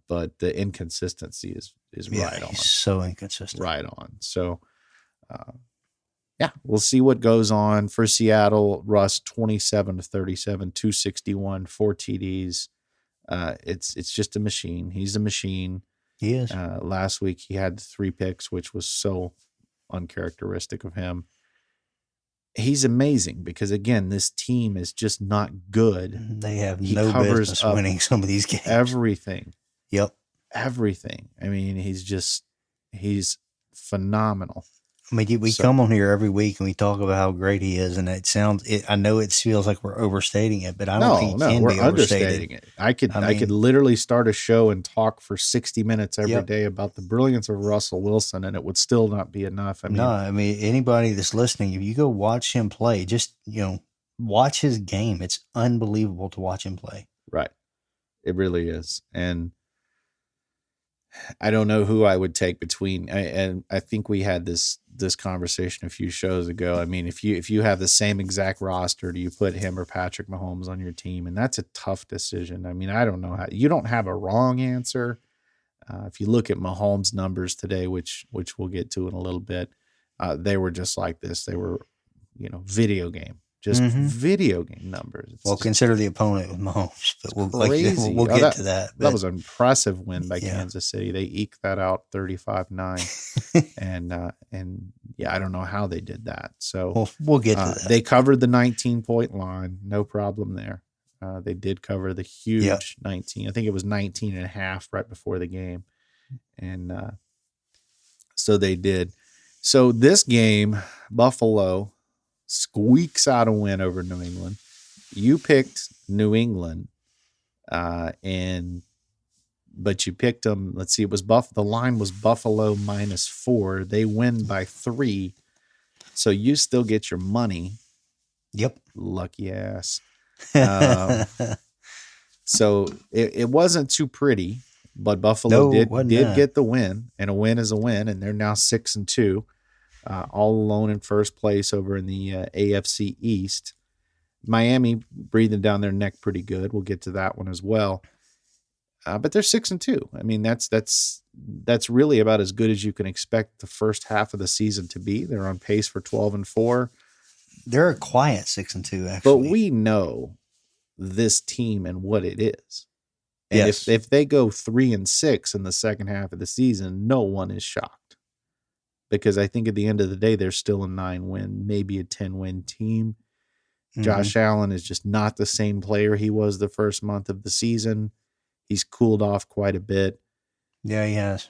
But the inconsistency is right on. He's so inconsistent. Right on. So, we'll see what goes on for Seattle. Russ 27-37, 261, 4 TDs. It's just a machine. He's a machine. He is. Last week he had 3 picks, which was so uncharacteristic of him. He's amazing because, again, this team is just not good. They have no business winning some of these games. Everything. Yep. Everything. I mean, he's phenomenal. I mean, we come on here every week and we talk about how great he is, and I know it feels like we're overstating it, but I don't think it can be understating it. I could literally start a show and talk for 60 minutes every day about the brilliance of Russell Wilson, and it would still not be enough. I mean, anybody that's listening, if you go watch him play, just watch his game. It's unbelievable to watch him play. Right, it really is, and I don't know who I would take between, and I think we had this conversation a few shows ago. I mean, if you have the same exact roster, do you put him or Patrick Mahomes on your team? And that's a tough decision. I mean, I don't know how. You don't have a wrong answer. If you look at Mahomes' numbers today, which we'll get to in a little bit, they were just like this. They were, video game. Just video game numbers. Consider the opponent with Mahomes, but we'll get to that. That was an impressive win by Kansas City. They eked that out 35-9, and I don't know how they did that. So we'll get to that. They covered the 19-point line, no problem there. They did cover the huge 19. I think it was 19.5 right before the game, and so they did. So this game, Buffalo. squeaks out a win over New England. You picked New England, but you picked them. Let's see, it was the line was Buffalo -4. They win by 3, so you still get your money. Yep. Lucky ass. So it wasn't too pretty, but Buffalo did get the win, and a win is a win, and they're now 6-2, all alone in first place over in the AFC East. Miami breathing down their neck pretty good. We'll get to that one as well. But they're 6-2. I mean, that's really about as good as you can expect the first half of the season to be. They're on pace for 12-4. They're a quiet 6-2, actually. But we know this team and what it is. And yes. if they go 3-6 in the second half of the season, no one is shocked. Because I think at the end of the day, they're still a 9-win, maybe a 10-win team. Mm-hmm. Josh Allen is just not the same player he was the first month of the season. He's cooled off quite a bit. Yeah, he has.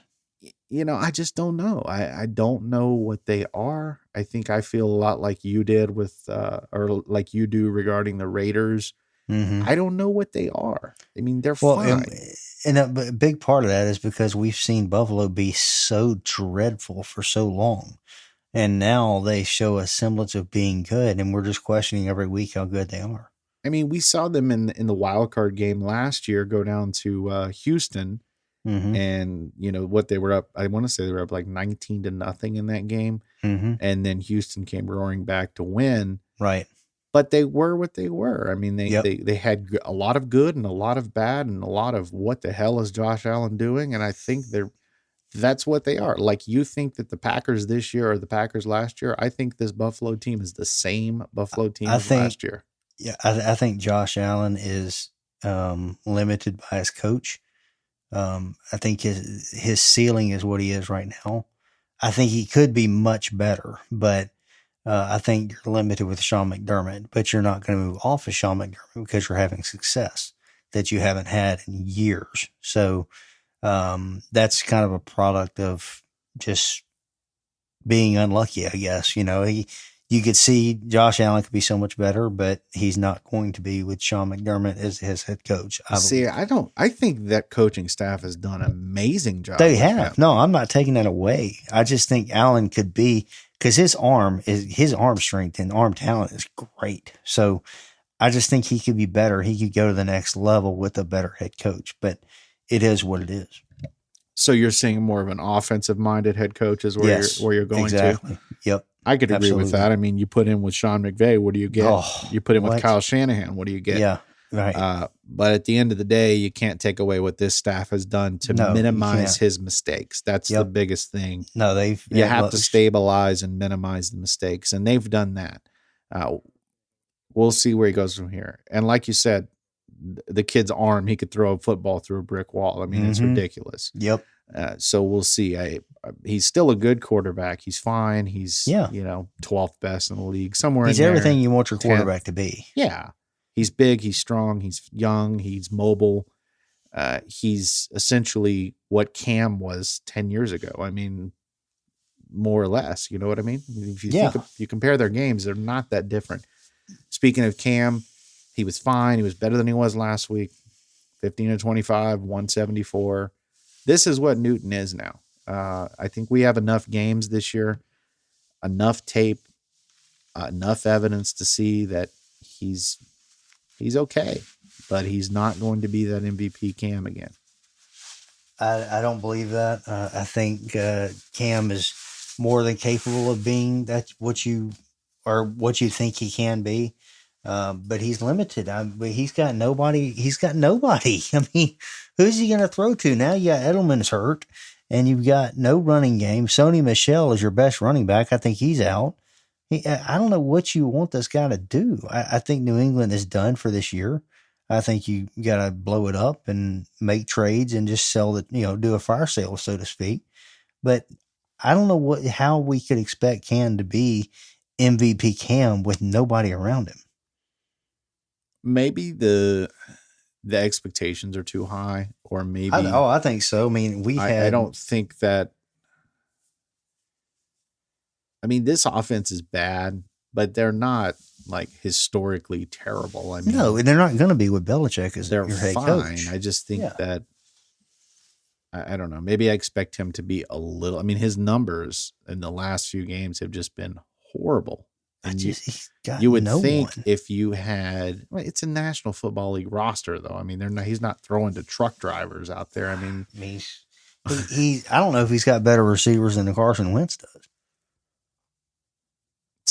You know, I just don't know. I don't know what they are. I think I feel a lot like you did with, or like you do regarding the Raiders. Mm-hmm. I don't know what they are. I mean, they're fine. And a big part of that is because we've seen Buffalo be so dreadful for so long. And now they show a semblance of being good, and we're just questioning every week how good they are. I mean, we saw them in the wild card game last year go down to Houston, and you know what they were up. I want to say they were up like 19-0 in that game, and then Houston came roaring back to win. Right, but they were what they were. I mean, they had a lot of good and a lot of bad and a lot of what the hell is Josh Allen doing? And I think that's what they are. Like, you think that the Packers this year are the Packers last year? I think this Buffalo team is the same Buffalo team as last year. Yeah, I think Josh Allen is limited by his coach. I think his ceiling is what he is right now. I think he could be much better, but I think you're limited with Sean McDermott. But you're not going to move off of Sean McDermott because you're having success that you haven't had in years. So that's kind of a product of just being unlucky, I guess. You know, you could see Josh Allen could be so much better, but he's not going to be with Sean McDermott as his head coach. I think that coaching staff has done an amazing job. They have. Him. No, I'm not taking that away. I just think Allen could be, because his arm strength and arm talent is great. So I just think he could be better. He could go to the next level with a better head coach, but it is what it is. So you're seeing more of an offensive minded head coach is where you're going exactly. to. Yep. I could agree with that. I mean, you put in with Sean McVay, what do you get? You put in with Kyle Shanahan, what do you get? Yeah, right. But at the end of the day, you can't take away what this staff has done to minimize his mistakes. That's the biggest thing. No, you have to stabilize and minimize the mistakes, and they've done that. We'll see where he goes from here. And like you said, the kid's arm, he could throw a football through a brick wall. I mean, it's ridiculous. Yep. So we'll see. He's still a good quarterback. He's fine. He's 12th best in the league, somewhere. He's in there, everything you want your quarterback 10th. To be. Yeah, he's big. He's strong. He's young. He's mobile. He's essentially what Cam was 10 years ago. I mean, more or less. You know what I mean? If you compare their games, they're not that different. Speaking of Cam, he was fine. He was better than he was last week. 15-25, 174. This is what Newton is now. I think we have enough games this year, enough tape, enough evidence to see that he's okay, but he's not going to be that MVP Cam again. I don't believe that. I think Cam is more than capable of being what you think he can be. But he's limited. He's got nobody. I mean, who's he going to throw to? Now you got Edelman's hurt, and you've got no running game. Sony Michel is your best running back. I think he's out. I don't know what you want this guy to do. I think New England is done for this year. I think you got to blow it up and make trades and just sell it, do a fire sale, so to speak. But I don't know how we could expect Cam to be MVP Cam with nobody around him. Maybe the expectations are too high, or maybe. I think so. I mean, I don't think that. I mean, this offense is bad, but they're not like historically terrible. I mean, No, they're not going to be with Belichick as they're your head fine. coach. I just think Yeah. that I don't know. Maybe I expect him to be a little. I mean, his numbers in the last few games have just been horrible. And He's got you would no think one. if you had, well, it's a National Football League roster, though. I mean, he's not throwing to truck drivers out there. I mean, I don't know if he's got better receivers than Carson Wentz does.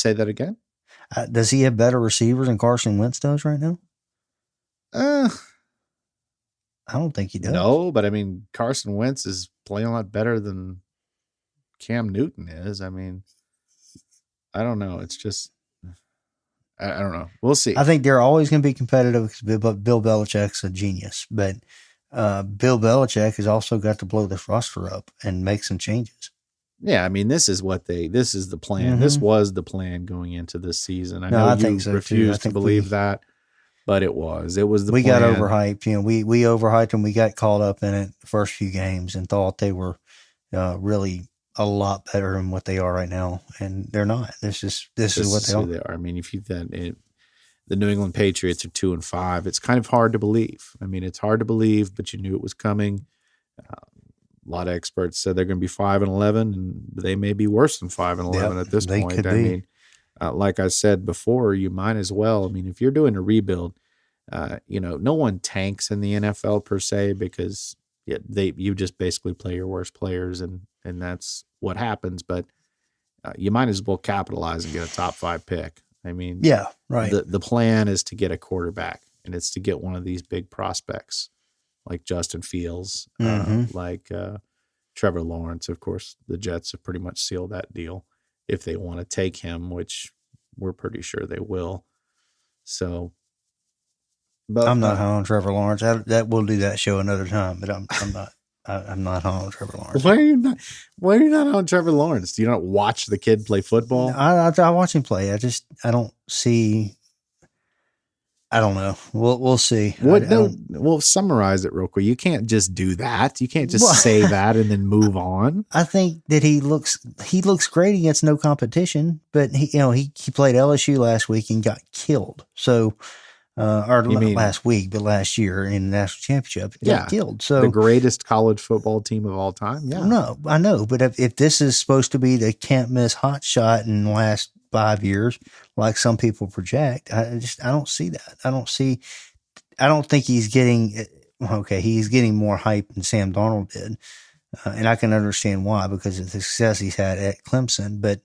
say that again. Does he have better receivers than Carson Wentz does right now? I don't think he does. No, but I mean, Carson Wentz is playing a lot better than Cam Newton is. I mean, I don't know. It's just, I don't know. We'll see. I think they're always going to be competitive because Bill Belichick's a genius, but Bill Belichick has also got to blow this roster up and make some changes. Yeah, I mean, this is the plan. Mm-hmm. This was the plan going into this season. I know you think so refuse to believe that, but it was the we plan. got overhyped. You know, we overhyped them. We got caught up in it the first few games and thought they were really a lot better than what they are right now, and they're not. This is what they are. They are. I mean, if you the New England Patriots are 2-5, it's kind of hard to believe. I mean, it's hard to believe, but you knew it was coming. A lot of experts said they're going to be 5-11, and they may be worse than 5-11 at this point. I mean, like I said before, you might as well. I mean, if you're doing a rebuild, no one tanks in the NFL per se because you just basically play your worst players, and that's what happens. But you might as well capitalize and get a top 5 pick. I mean, yeah, right. The plan is to get a quarterback, and it's to get one of these big prospects like Justin Fields, like Trevor Lawrence. Of course, the Jets have pretty much sealed that deal if they want to take him, which we're pretty sure they will. So, but I'm not high on Trevor Lawrence. That we'll do that show another time. But I'm not. I'm not high on Trevor Lawrence. Why are you not on Trevor Lawrence? Do you not watch the kid play football? I watch him play. I don't see. I don't know. We'll see. We'll summarize it real quick. You can't just do that. You can't just say that and then move on. I think that he looks great against no competition, but he played LSU last week and got killed. So, or not last week, but last year in the national championship, he got killed. So the greatest college football team of all time. Yeah, no, I know, but if this is supposed to be the can't miss hot shot in the last 5 years, like some people project, I don't see that. I don't think he's getting, he's getting more hype than Sam Darnold did. And I can understand why, because of the success he's had at Clemson, but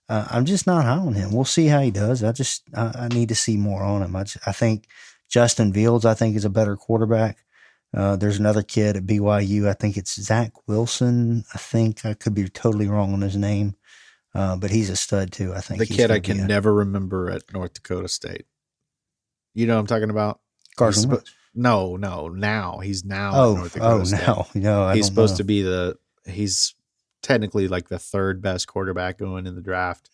I'm just not high on him. We'll see how he does. I need to see more on him. I think Justin Fields, is a better quarterback. There's another kid at BYU. I think it's Zach Wilson. I could be totally wrong on his name. But he's a stud too. I think the kid I can never remember at North Dakota State. You know what I'm talking about? Carson Wentz. No. Now he's at North Dakota State. He's supposed to be he's technically like the third best quarterback going in the draft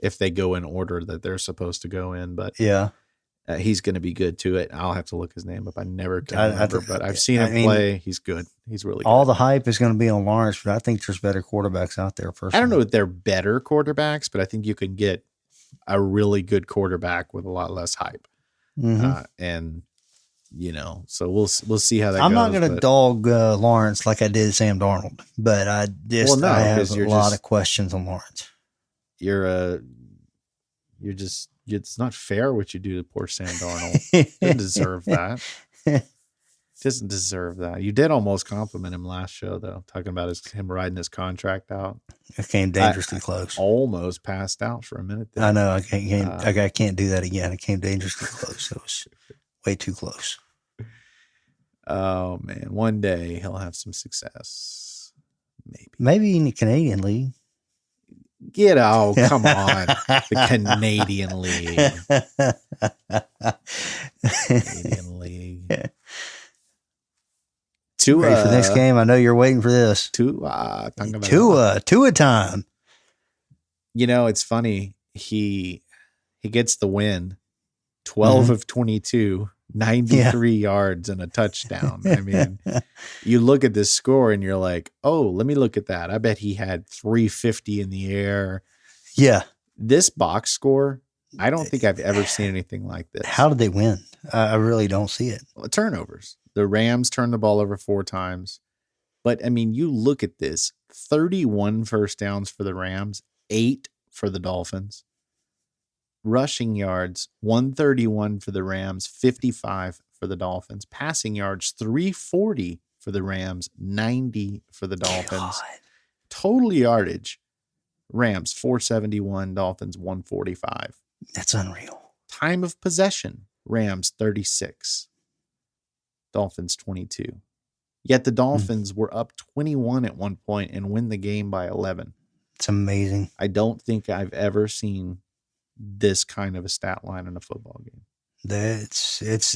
if they go in order that they're supposed to go in. But he's going to be good too. I'll have to look his name up. I never can remember, but I've seen him play. He's good. He's really good. All the hype is going to be on Lawrence, but I think there's better quarterbacks out there. Personally, I don't know if they're better quarterbacks, but I think you can get a really good quarterback with a lot less hype. And so we'll see how that goes. I'm not going to dog Lawrence like I did Sam Darnold, but I have a lot of questions on Lawrence. It's not fair what you do to poor Sam Darnold. He doesn't deserve that. Doesn't deserve that. You did almost compliment him last show, though, talking about him riding his contract out. I came dangerously close. Almost passed out for a minute there. I know. I can't do that again. I came dangerously close. It was way too close. Oh, man. One day he'll have some success. Maybe in the Canadian League. Come on. The Canadian League. Canadian League. Ready for the next game? I know you're waiting for this. Tua time. It's funny. He gets the win. 12 of 22, 93 yards and a touchdown. I mean, you look at this score and you're like, oh, let me look at that. I bet he had 350 in the air. Yeah. This box score I don't think I've ever seen anything like this. How did they win? I really don't see it. Well, turnovers. The Rams turned the ball over 4 times. But, I mean, you look at this, 31 first downs for the Rams, 8 for the Dolphins. Rushing yards, 131 for the Rams, 55 for the Dolphins. Passing yards, 340 for the Rams, 90 for the Dolphins. God. Total yardage, Rams, 471, Dolphins, 145. That's unreal. Time of possession, Rams, 36, Dolphins, 22. Yet the Dolphins were up 21 at one point and win the game by 11. It's amazing. I don't think I've ever seen this kind of a stat line in a football game.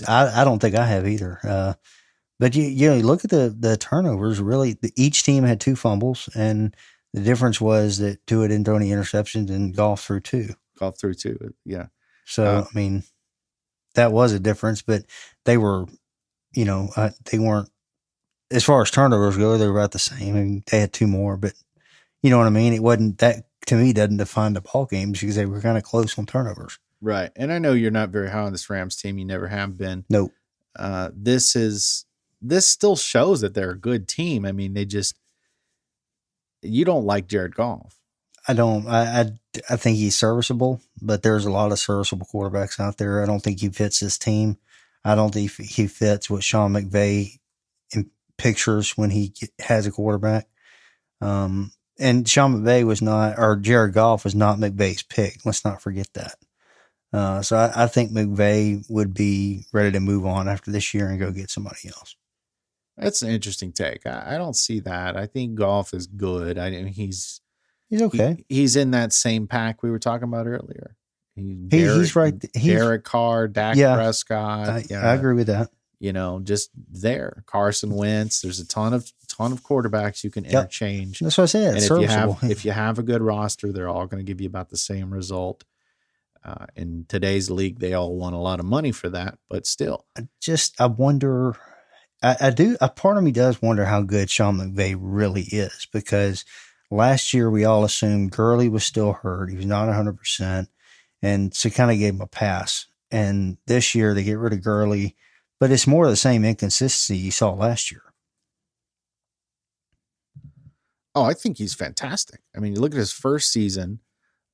I don't think I have either. But you look at the turnovers. Really, each team had 2 fumbles, and the difference was that Tua didn't throw any interceptions and Goff threw 2. Goff threw 2, yeah. So I mean, that was a difference. But they were, they weren't, as far as turnovers go, they were about the same. I mean, they had 2 more, but you know what I mean. It wasn't that, to me, doesn't define the ball games because they were kind of close on turnovers. Right. And I know you're not very high on this Rams team. You never have been. Nope. This still shows that they're a good team. I mean, you don't like Jared Goff. I don't. I think he's serviceable, but there's a lot of serviceable quarterbacks out there. I don't think he fits this team. I don't think he fits what Sean McVay pictures when he has a quarterback. And Sean McVay was not, or Jared Goff was not McVay's pick. Let's not forget that. So I think McVay would be ready to move on after this year and go get somebody else. That's an interesting take. I don't see that. I think Goff is good. I mean, he's okay. He's in that same pack we were talking about earlier. He's right. Derek Carr, Dak Prescott. I agree with that. Just there. Carson Wentz. There's a ton of quarterbacks you can interchange. That's what I said. And if you have a good roster, they're all going to give you about the same result. In today's league, they all want a lot of money for that, but still. I wonder. I do. A part of me does wonder how good Sean McVay really is, because last year we all assumed Gurley was still hurt. He was not 100%, and so kind of gave him a pass. And this year they get rid of Gurley. But it's more of the same inconsistency you saw last year. Oh, I think he's fantastic. I mean, you look at his first season,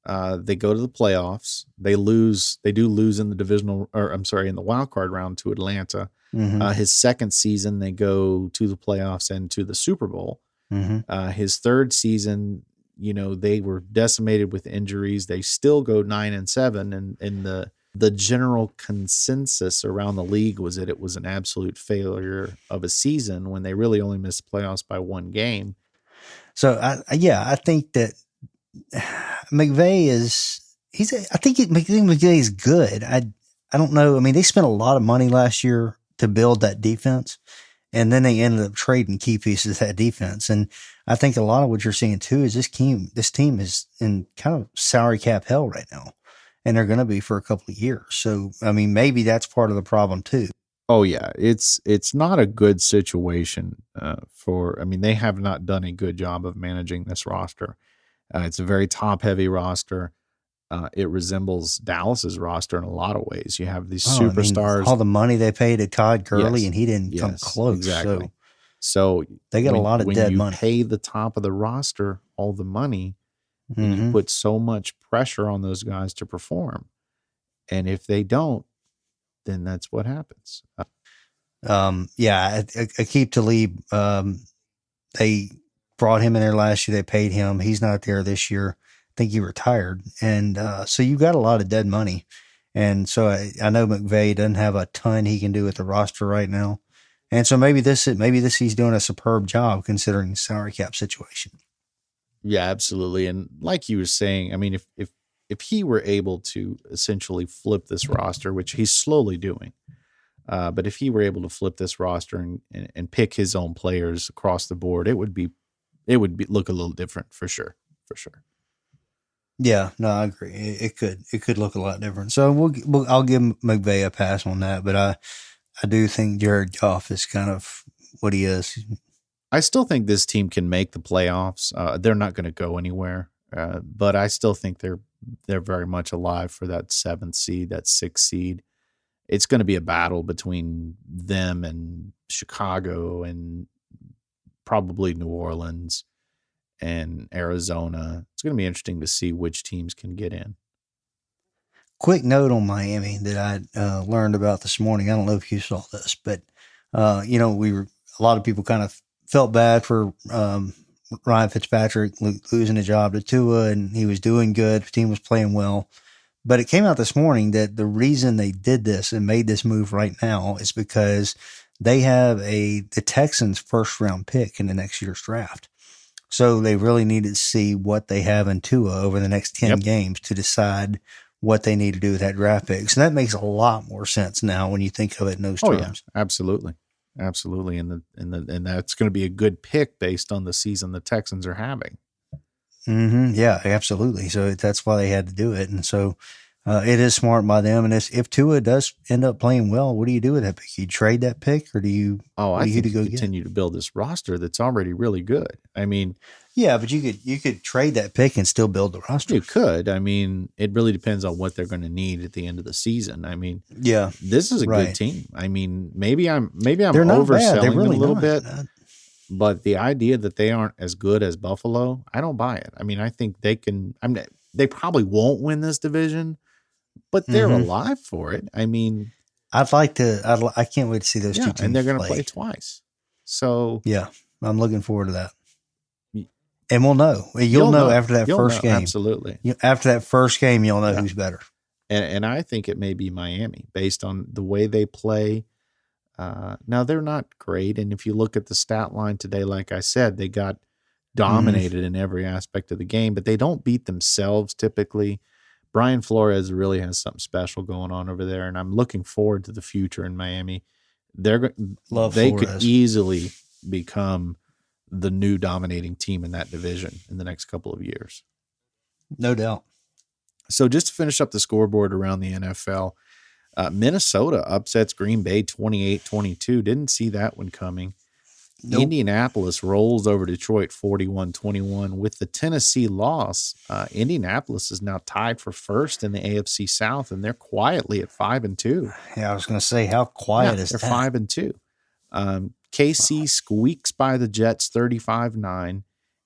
they go to the playoffs. They do lose in the wild card round to Atlanta. Mm-hmm. His second season, they go to the playoffs and to the Super Bowl. Mm-hmm. His third season, they were decimated with injuries. They still go 9-7, and the general consensus around the league was that it was an absolute failure of a season when they really only missed the playoffs by 1 game. So I think that McVay McVay is good. I don't know. I mean, they spent a lot of money last year to build that defense, and then they ended up trading key pieces of that defense. And I think a lot of what you're seeing too is this team is in kind of salary cap hell right now. And they're going to be for a couple of years. So, I mean, maybe that's part of the problem too. Oh yeah. It's not a good situation they have not done a good job of managing this roster. It's a very top heavy roster. It resembles Dallas's roster in a lot of ways. You have these superstars. All the money they paid to Todd Gurley, and he didn't come close. Exactly. So they got a lot of dead money. When you pay the top of the roster all the money, mm-hmm. you put so much pressure on those guys to perform. And if they don't, then that's what happens. Aqib Talib, they brought him in there last year. They paid him. He's not there this year. I think he retired. And so you've got a lot of dead money. And so I know McVay doesn't have a ton he can do with the roster right now. And so maybe he's doing a superb job considering the salary cap situation. Yeah, absolutely. And like you were saying, I mean, if he were able to essentially flip this roster, which he's slowly doing, but if he were able to flip this roster and pick his own players across the board, it would look a little different for sure. Yeah, no, I agree. It could look a lot different. So I'll give McVay a pass on that, but I do think Jared Goff is kind of what he is. I still think this team can make the playoffs. They're not going to go anywhere, but I still think they're they're very much alive for that 7th seed, that 6th seed. It's going to be a battle between them and Chicago and probably New Orleans and Arizona. It's going to be interesting to see which teams can get in. Quick note on Miami that I learned about this morning. I don't know if you saw this, but a lot of people kind of felt bad for Ryan Fitzpatrick losing a job to Tua, and he was doing good. The team was playing well. But it came out this morning that the reason they did this and made this move right now is because they have the Texans' first-round pick in the next year's draft. So they really need to see what they have in Tua over the next 10 games to decide what they need to do with that draft pick. So that makes a lot more sense now when you think of it in those terms. Yeah, absolutely. Absolutely. And that's going to be a good pick based on the season the Texans are having. Mm-hmm. Yeah, absolutely. So that's why they had to do it. And so it is smart by them. And if Tua does end up playing well, what do you do with that pick? You trade that pick, or do you? I think you continue to build this roster that's already really good. I mean, yeah, but you could trade that pick and still build the roster. You could. I mean, it really depends on what they're going to need at the end of the season. I mean, yeah, this is a good team. I mean, maybe I'm overselling them a little bit. But the idea that they aren't as good as Buffalo, I don't buy it. I mean, I think they can. They probably won't win this division, but they're alive for it. I mean, I can't wait to see those two teams. And they're going to play twice. So yeah, I'm looking forward to that. And we'll know. You'll know after that first game. Absolutely. After that first game, you'll know who's better. And I think it may be Miami based on the way they play. Now, they're not great. And if you look at the stat line today, like I said, they got dominated in every aspect of the game, but they don't beat themselves typically. Brian Flores really has something special going on over there, and I'm looking forward to the future in Miami. They could easily become the new dominating team in that division in the next couple of years. No doubt. So just to finish up the scoreboard around the NFL, Minnesota upsets Green Bay 28-22. Didn't see that one coming. Nope. Indianapolis rolls over Detroit 41-21. With the Tennessee loss, Indianapolis is now tied for first in the AFC South, and they're quietly at 5-2. Yeah, I was going to say, how quiet is that? They're 5-2. KC squeaks by the Jets 35-9,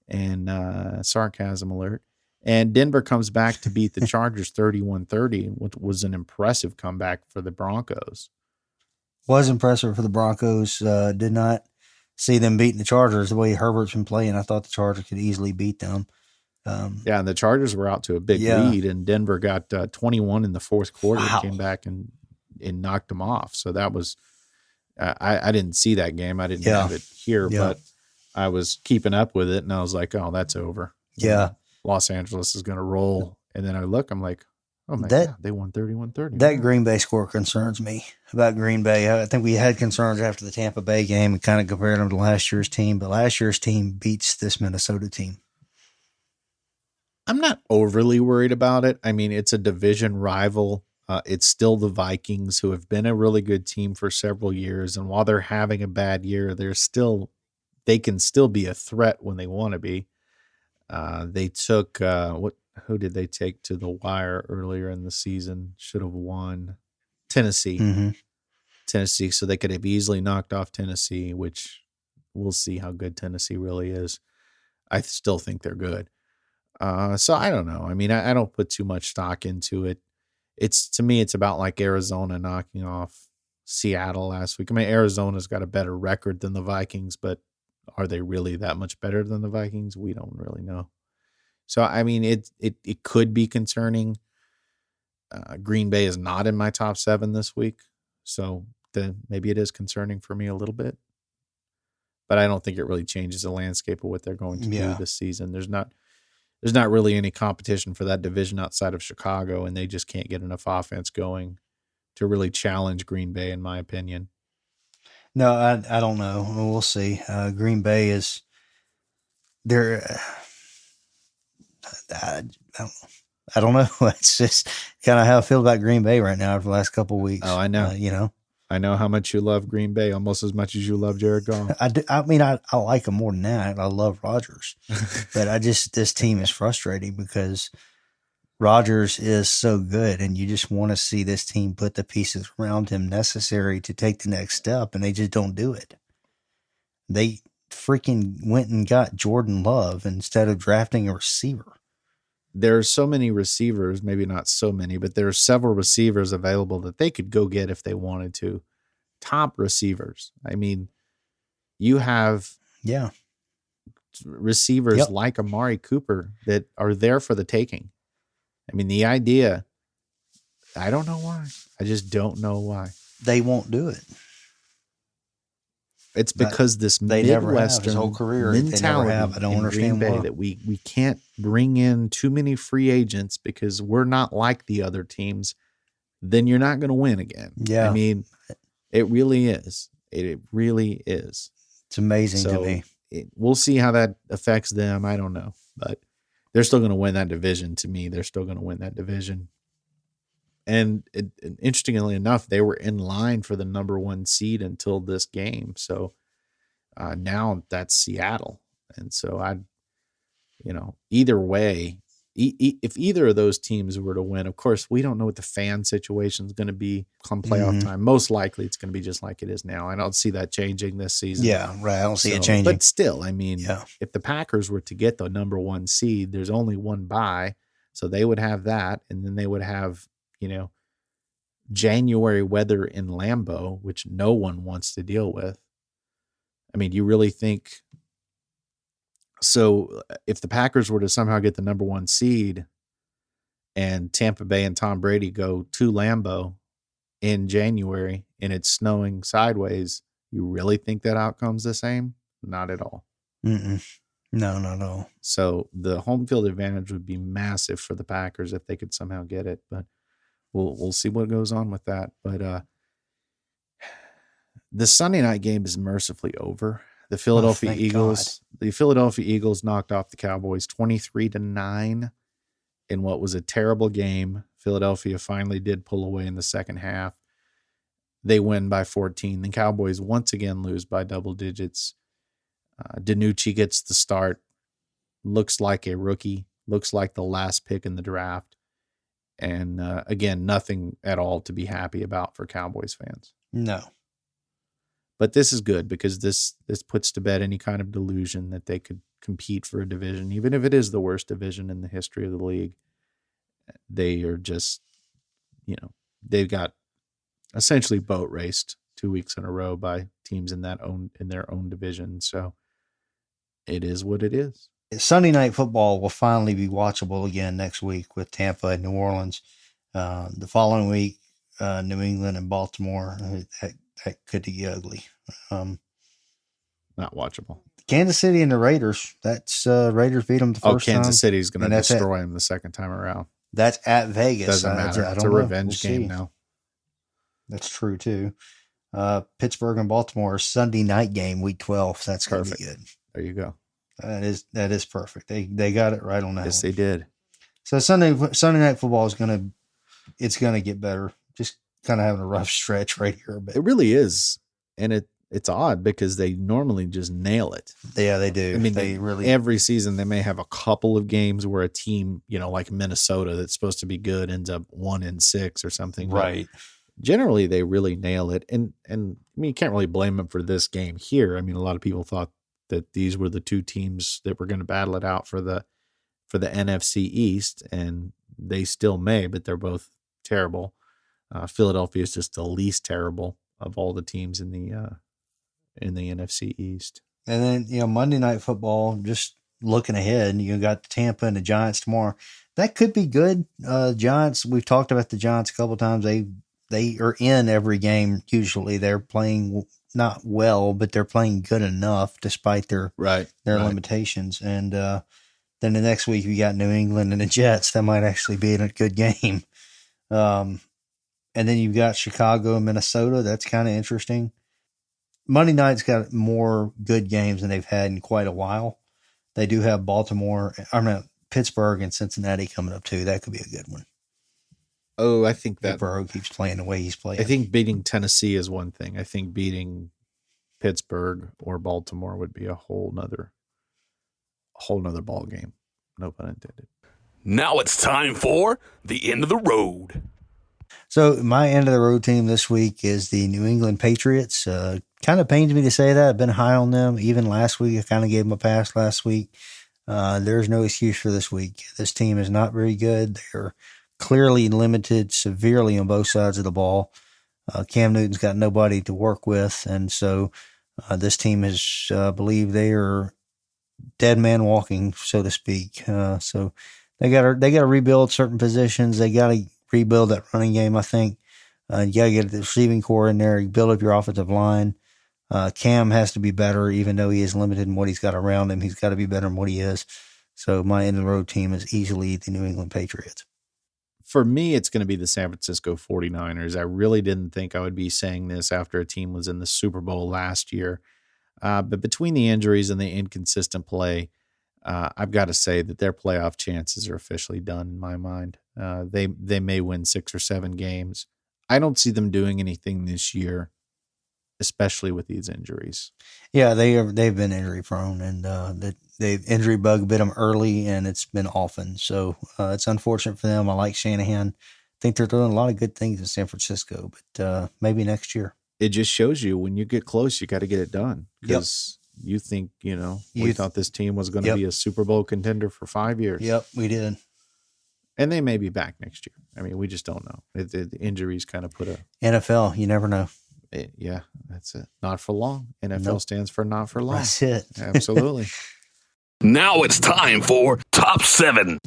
and sarcasm alert. And Denver comes back to beat the Chargers 31-30, which was an impressive comeback for the Broncos. Was impressive for the Broncos. Did not see them beating the Chargers the way Herbert's been playing. I thought the Chargers could easily beat them. And the Chargers were out to a big lead, and Denver got 21 in the fourth quarter and came back and knocked them off. So that was I didn't see that game. I didn't have it here, but I was keeping up with it, and I was like, oh, that's over. Yeah. Los Angeles is going to roll. And then I look, I'm like, oh my God, they won 31-30. That Green Bay score concerns me about Green Bay. I think we had concerns after the Tampa Bay game and kind of compared them to last year's team, but last year's team beats this Minnesota team. I'm not overly worried about it. I mean, it's a division rival. It's still the Vikings, who have been a really good team for several years. And while they're having a bad year, they can still be a threat when they want to be. They took who did they take to the wire earlier in the season? Should have won Tennessee. Tennessee, so they could have easily knocked off Tennessee, which we'll see how good Tennessee really is. I still think they're good. So I don't know. I mean, I don't put too much stock into it. To me, it's about like Arizona knocking off Seattle last week. I mean, Arizona's got a better record than the Vikings, but are they really that much better than the Vikings? We don't really know. So, I mean, it could be concerning. Green Bay is not in my top 7 this week. So maybe it is concerning for me a little bit. But I don't think it really changes the landscape of what they're going to do this season. There's not really any competition for that division outside of Chicago, and they just can't get enough offense going to really challenge Green Bay, in my opinion. No, I don't know. We'll see. Green Bay is they're. I don't know. It's just kind of how I feel about Green Bay right now for the last couple of weeks. Oh, I know. I know how much you love Green Bay, almost as much as you love Jared Goff. I do. I mean, I like him more than that. I love Rodgers, but this team is frustrating because Rodgers is so good, and you just want to see this team put the pieces around him necessary to take the next step, and they just don't do it. They freaking went and got Jordan Love instead of drafting a receiver. There are so many receivers, maybe not so many, but there are several receivers available that they could go get if they wanted to. Top receivers. I mean, you have receivers like Amari Cooper that are there for the taking. I mean, the idea, I don't know why. I just don't know why. They won't do it. It's because this Midwestern his whole career, mentality I don't in understand Green Bay why. that we can't bring in too many free agents because we're not like the other teams, then you're not going to win again. Yeah. I mean, it really is. It really is. It's amazing to me. We'll see how that affects them. I don't know, but they're still going to win that division. To me, they're still going to win that division. And interestingly enough, they were in line for the number 1 seed until this game. So now that's Seattle. And so either way, if either of those teams were to win, of course, we don't know what the fan situation is going to be come playoff time. Most likely it's going to be just like it is now. I don't see that changing this season. Yeah, right. I don't see it changing. But still, I mean, if the Packers were to get the number 1 seed, there's only one bye. So they would have that. And then they would have, January weather in Lambeau, which no one wants to deal with. I mean, you really think so? If the Packers were to somehow get the number 1 seed and Tampa Bay and Tom Brady go to Lambeau in January and it's snowing sideways, you really think that outcome's the same? Not at all. No, not at all. So the home field advantage would be massive for the Packers if they could somehow get it, but we'll see what goes on with that. But the Sunday night game is mercifully over. The Philadelphia Eagles knocked off the Cowboys 23-9 in what was a terrible game. Philadelphia finally did pull away in the second half. They win by 14. The Cowboys once again lose by double digits. DiNucci gets the start. Looks like a rookie. Looks like the last pick in the draft. And again, nothing at all to be happy about for Cowboys fans. No. But this is good because this puts to bed any kind of delusion that they could compete for a division, even if it is the worst division in the history of the league. They are just, they've got essentially boat raced 2 weeks in a row by teams in their own division. So it is what it is. Sunday night football will finally be watchable again next week with Tampa and New Orleans. The following week, New England and Baltimore. That could be ugly. Not watchable. Kansas City and the Raiders. That's Raiders beat them the first time. Kansas City's going to destroy them the second time around. That's at Vegas. Doesn't matter. It's a revenge game now. That's true too. Pittsburgh and Baltimore Sunday night game, week 12. That's going to be good. There you go. That is perfect. They got it right on that. Yes, they did. So Sunday night football is gonna get better. Just kind of having a rough stretch right here, but it really is, and it's odd because they normally just nail it. Yeah, they do. I mean, they really every season they may have a couple of games where a team, like Minnesota, that's supposed to be good, ends up 1-6 or something. Right. But generally, they really nail it, and I mean, you can't really blame them for this game here. I mean, a lot of people thought that these were the two teams that were going to battle it out for the NFC East, and they still may, but they're both terrible. Philadelphia is just the least terrible of all the teams in the NFC East. And then Monday Night Football. Just looking ahead, you got Tampa and the Giants tomorrow. That could be good. Giants. We've talked about the Giants a couple of times. They are in every game. Usually, they're playing not well, but they're playing good enough despite their limitations. And then the next week you got New England and the Jets. That might actually be a good game. And then you've got Chicago and Minnesota. That's kind of interesting. Monday night's got more good games than they've had in quite a while. They do have Pittsburgh and Cincinnati coming up too. That could be a good one. Oh, I think that Burrow keeps playing the way he's playing. I think beating Tennessee is one thing. I think beating Pittsburgh or Baltimore would be a whole nother ball game. No pun intended. Now it's time for the end of the road. So my end of the road team this week is the New England Patriots. Kind of pains me to say that. I've been high on them. Even last week, I kind of gave them a pass last week. There's no excuse for this week. This team is not very good. They're clearly limited severely on both sides of the ball. Cam Newton's got nobody to work with. And so this team is, believe they are dead man walking, so to speak. So they got to rebuild certain positions. They got to rebuild that running game, I think. You got to get the receiving core in there, build up your offensive line. Cam has to be better, even though he is limited in what he's got around him. He's got to be better than what he is. So my end of the road team is easily the New England Patriots. For me, it's going to be the San Francisco 49ers. I really didn't think I would be saying this after a team was in the Super Bowl last year. But between the injuries and the inconsistent play, I've got to say that their playoff chances are officially done in my mind. They may win 6 or 7 games. I don't see them doing anything this year, especially with these injuries. Yeah, they've been injury prone, and the injury bug bit them early, and it's been often. So it's unfortunate for them. I like Shanahan. I think they're doing a lot of good things in San Francisco, but maybe next year. It just shows you when you get close, you got to get it done. Because you think, we thought this team was going to be a Super Bowl contender for 5 years. Yep, we did. And they may be back next year. I mean, we just don't know. The injuries kind of put a... NFL, you never know. Yeah, that's it. Not for long. NFL stands for not for long. That's it. Absolutely. Now it's time for Top 7.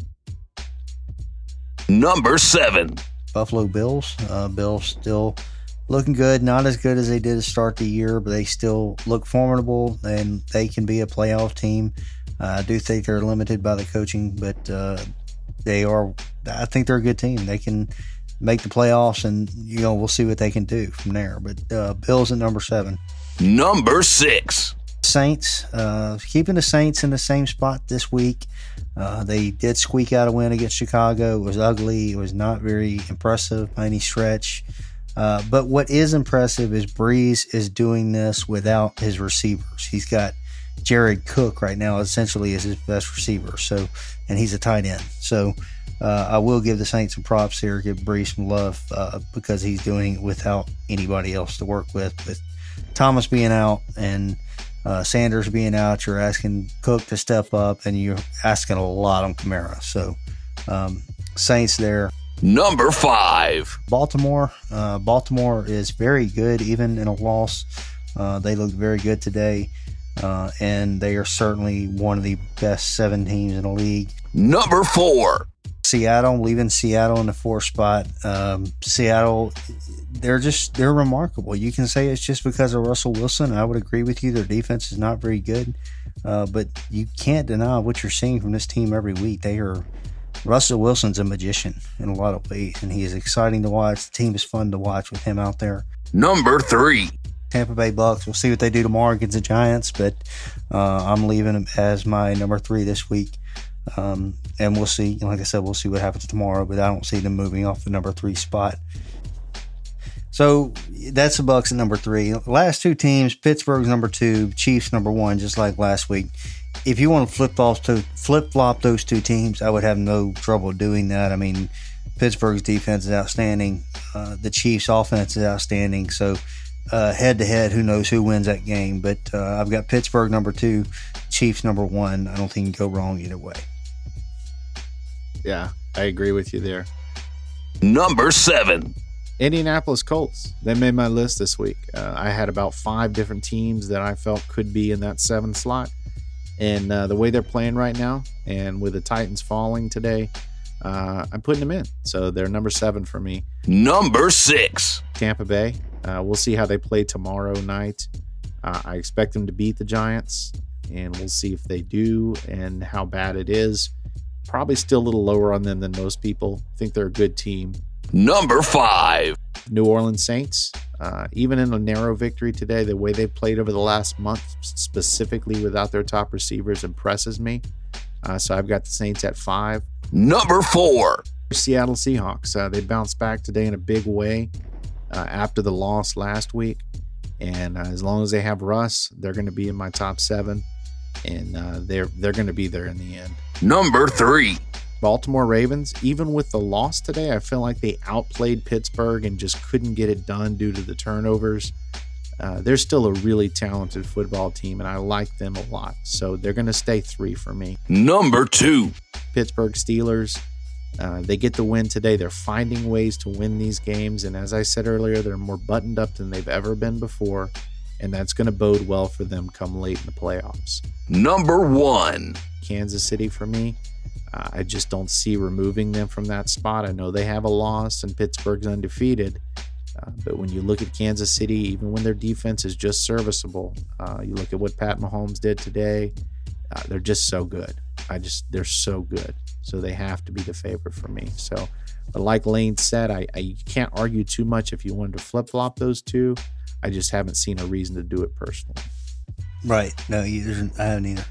Number 7. Buffalo Bills. Bills still looking good. Not as good as they did to start the year, but they still look formidable, and they can be a playoff team. I do think they're limited by the coaching, but I think they're a good team. They can make the playoffs, and we'll see what they can do from there. But Bills at number 7. Number 6. Saints, keeping the Saints in the same spot this week. They did squeak out a win against Chicago. It was ugly. It was not very impressive by any stretch. But what is impressive is Breeze is doing this without his receivers. He's got Jared Cook right now essentially as his best receiver. So, and he's a tight end. So I will give the Saints some props here, give Breeze some love because he's doing it without anybody else to work with. With Thomas being out and Sanders being out, you're asking Cook to step up, and you're asking a lot on Kamara. So Saints there. Number 5. Baltimore. Baltimore is very good, even in a loss. They look very good today, and they are certainly one of the best 7 teams in the league. Number 4. Seattle, leaving Seattle in the 4th spot. Seattle, they're remarkable. You can say it's just because of Russell Wilson. I would agree with you. Their defense is not very good, but you can't deny what you're seeing from this team every week. Russell Wilson's a magician in a lot of ways, and he is exciting to watch. The team is fun to watch with him out there. Number 3. Tampa Bay Bucks. We'll see what they do tomorrow against the Giants, but I'm leaving them as my number 3 this week. And we'll see. Like I said, we'll see what happens tomorrow, but I don't see them moving off the number 3 spot. So that's the Bucks at number 3. Last 2 teams, Pittsburgh's number 2, Chiefs number 1, just like last week. If you want to flip-flop those 2 teams, I would have no trouble doing that. I mean, Pittsburgh's defense is outstanding. The Chiefs' offense is outstanding. So head-to-head, who knows who wins that game. But I've got Pittsburgh number 2, Chiefs number 1. I don't think you can go wrong either way. Yeah, I agree with you there. Number 7. Indianapolis Colts. They made my list this week. I had about 5 different teams that I felt could be in that 7 slot. And the way they're playing right now, and with the Titans falling today, I'm putting them in. So they're number 7 for me. Number 6. Tampa Bay. We'll see how they play tomorrow night. I expect them to beat the Giants, and we'll see if they do and how bad it is. Probably still a little lower on them than most people. Think they're a good team. Number 5. New Orleans Saints. Even in a narrow victory today, the way they've played over the last month, specifically without their top receivers, impresses me. So I've got the Saints at 5. Number 4. Seattle Seahawks. They bounced back today in a big way after the loss last week. And as long as they have Russ, they're going to be in my top 7. And they're going to be there in the end. Number 3. Baltimore Ravens, even with the loss today, I feel like they outplayed Pittsburgh and just couldn't get it done due to the turnovers. They're still a really talented football team, and I like them a lot. So they're going to stay 3 for me. Number 2. Pittsburgh Steelers. They get the win today. They're finding ways to win these games. And as I said earlier, they're more buttoned up than they've ever been before. And that's going to bode well for them come late in the playoffs. Number 1. Kansas City for me. I just don't see removing them from that spot. I know they have a loss and Pittsburgh's undefeated. But when you look at Kansas City, even when their defense is just serviceable, you look at what Pat Mahomes did today, they're just so good. They're so good. So they have to be the favorite for me. So, but like Lane said, I can't argue too much if you wanted to flip-flop those two. I just haven't seen a reason to do it personally. Right. No, I haven't either.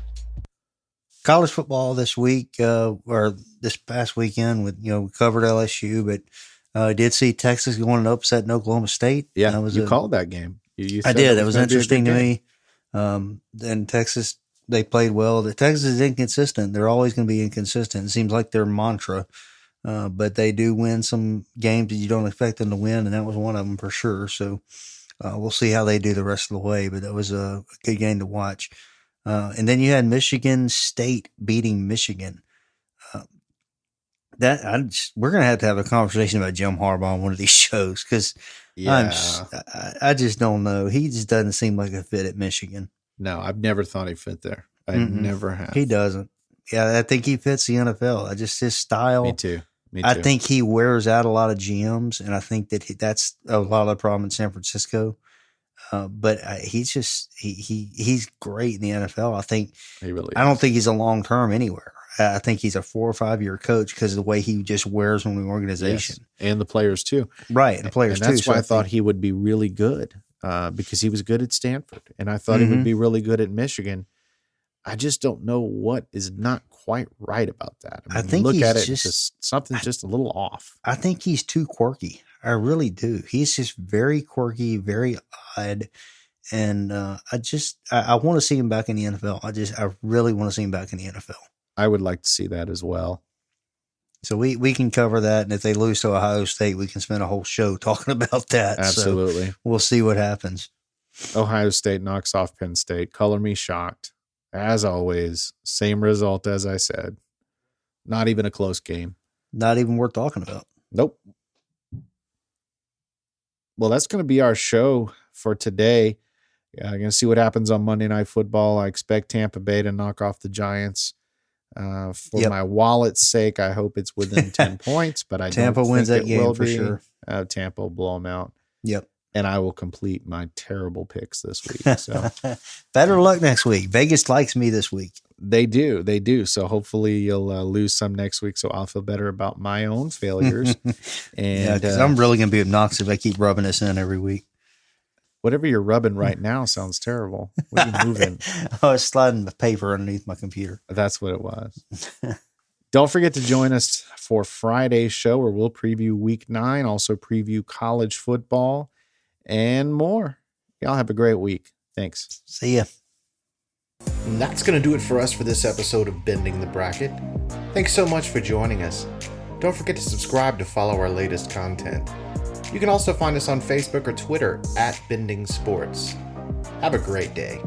College football this week, or this past weekend, we covered LSU, but I did see Texas going and upset in Oklahoma State. Yeah, you called that game. I did. That was interesting to me. And Texas, they played well. The Texas is inconsistent. They're always going to be inconsistent. It seems like their mantra. But they do win some games that you don't expect them to win, and that was one of them for sure. So we'll see how they do the rest of the way. But that was a good game to watch. And then you had Michigan State beating Michigan. We're going to have a conversation about Jim Harbaugh on one of these shows because I just don't know. He just doesn't seem like a fit at Michigan. No, I've never thought he fit there. I never have. He doesn't. Yeah, I think he fits the NFL. His style. Me too. I think he wears out a lot of GMs, and I think that's a lot of the problem in San Francisco. But he's great in the NFL. I think he really is. I don't think he's a long term anywhere. I think he's a 4 or 5 year coach because of the way he just wears on the organization. Yes. And the players too. Right, and the players and that's why I thought he would be really good because he was good at Stanford, and I thought he would be really good at Michigan. I just don't know what is not quite right about that. I think look at it, something's just a little off. I think he's too quirky. I really do. He's just very quirky, very odd. And I want to see him back in the NFL. I really want to see him back in the NFL. I would like to see that as well. So we can cover that. And if they lose to Ohio State, we can spend a whole show talking about that. Absolutely. So we'll see what happens. Ohio State knocks off Penn State. Color me shocked. As always, same result as I said. Not even a close game. Not even worth talking about. Nope. Well, that's going to be our show for today. I'm going to see what happens on Monday Night Football. I expect Tampa Bay to knock off the Giants. For my wallet's sake, I hope it's within 10 points, but Tampa don't wins think that it game will for be. sure. Tampa will blow them out. Yep. And I will complete my terrible picks this week. So better luck next week. Vegas likes me this week. They do. So hopefully you'll lose some next week, so I'll feel better about my own failures. And because I'm really going to be obnoxious if I keep rubbing this in every week. Whatever you're rubbing right now sounds terrible. What are you moving? I was sliding the paper underneath my computer. That's what it was. Don't forget to join us for Friday's show where we'll preview Week 9, also preview college football and more. Y'all have a great week. Thanks. See ya. And that's going to do it for us for this episode of Bending the Bracket. Thanks so much for joining us. Don't forget to subscribe to follow our latest content. You can also find us on Facebook or Twitter @Bending Sports. Have a great day.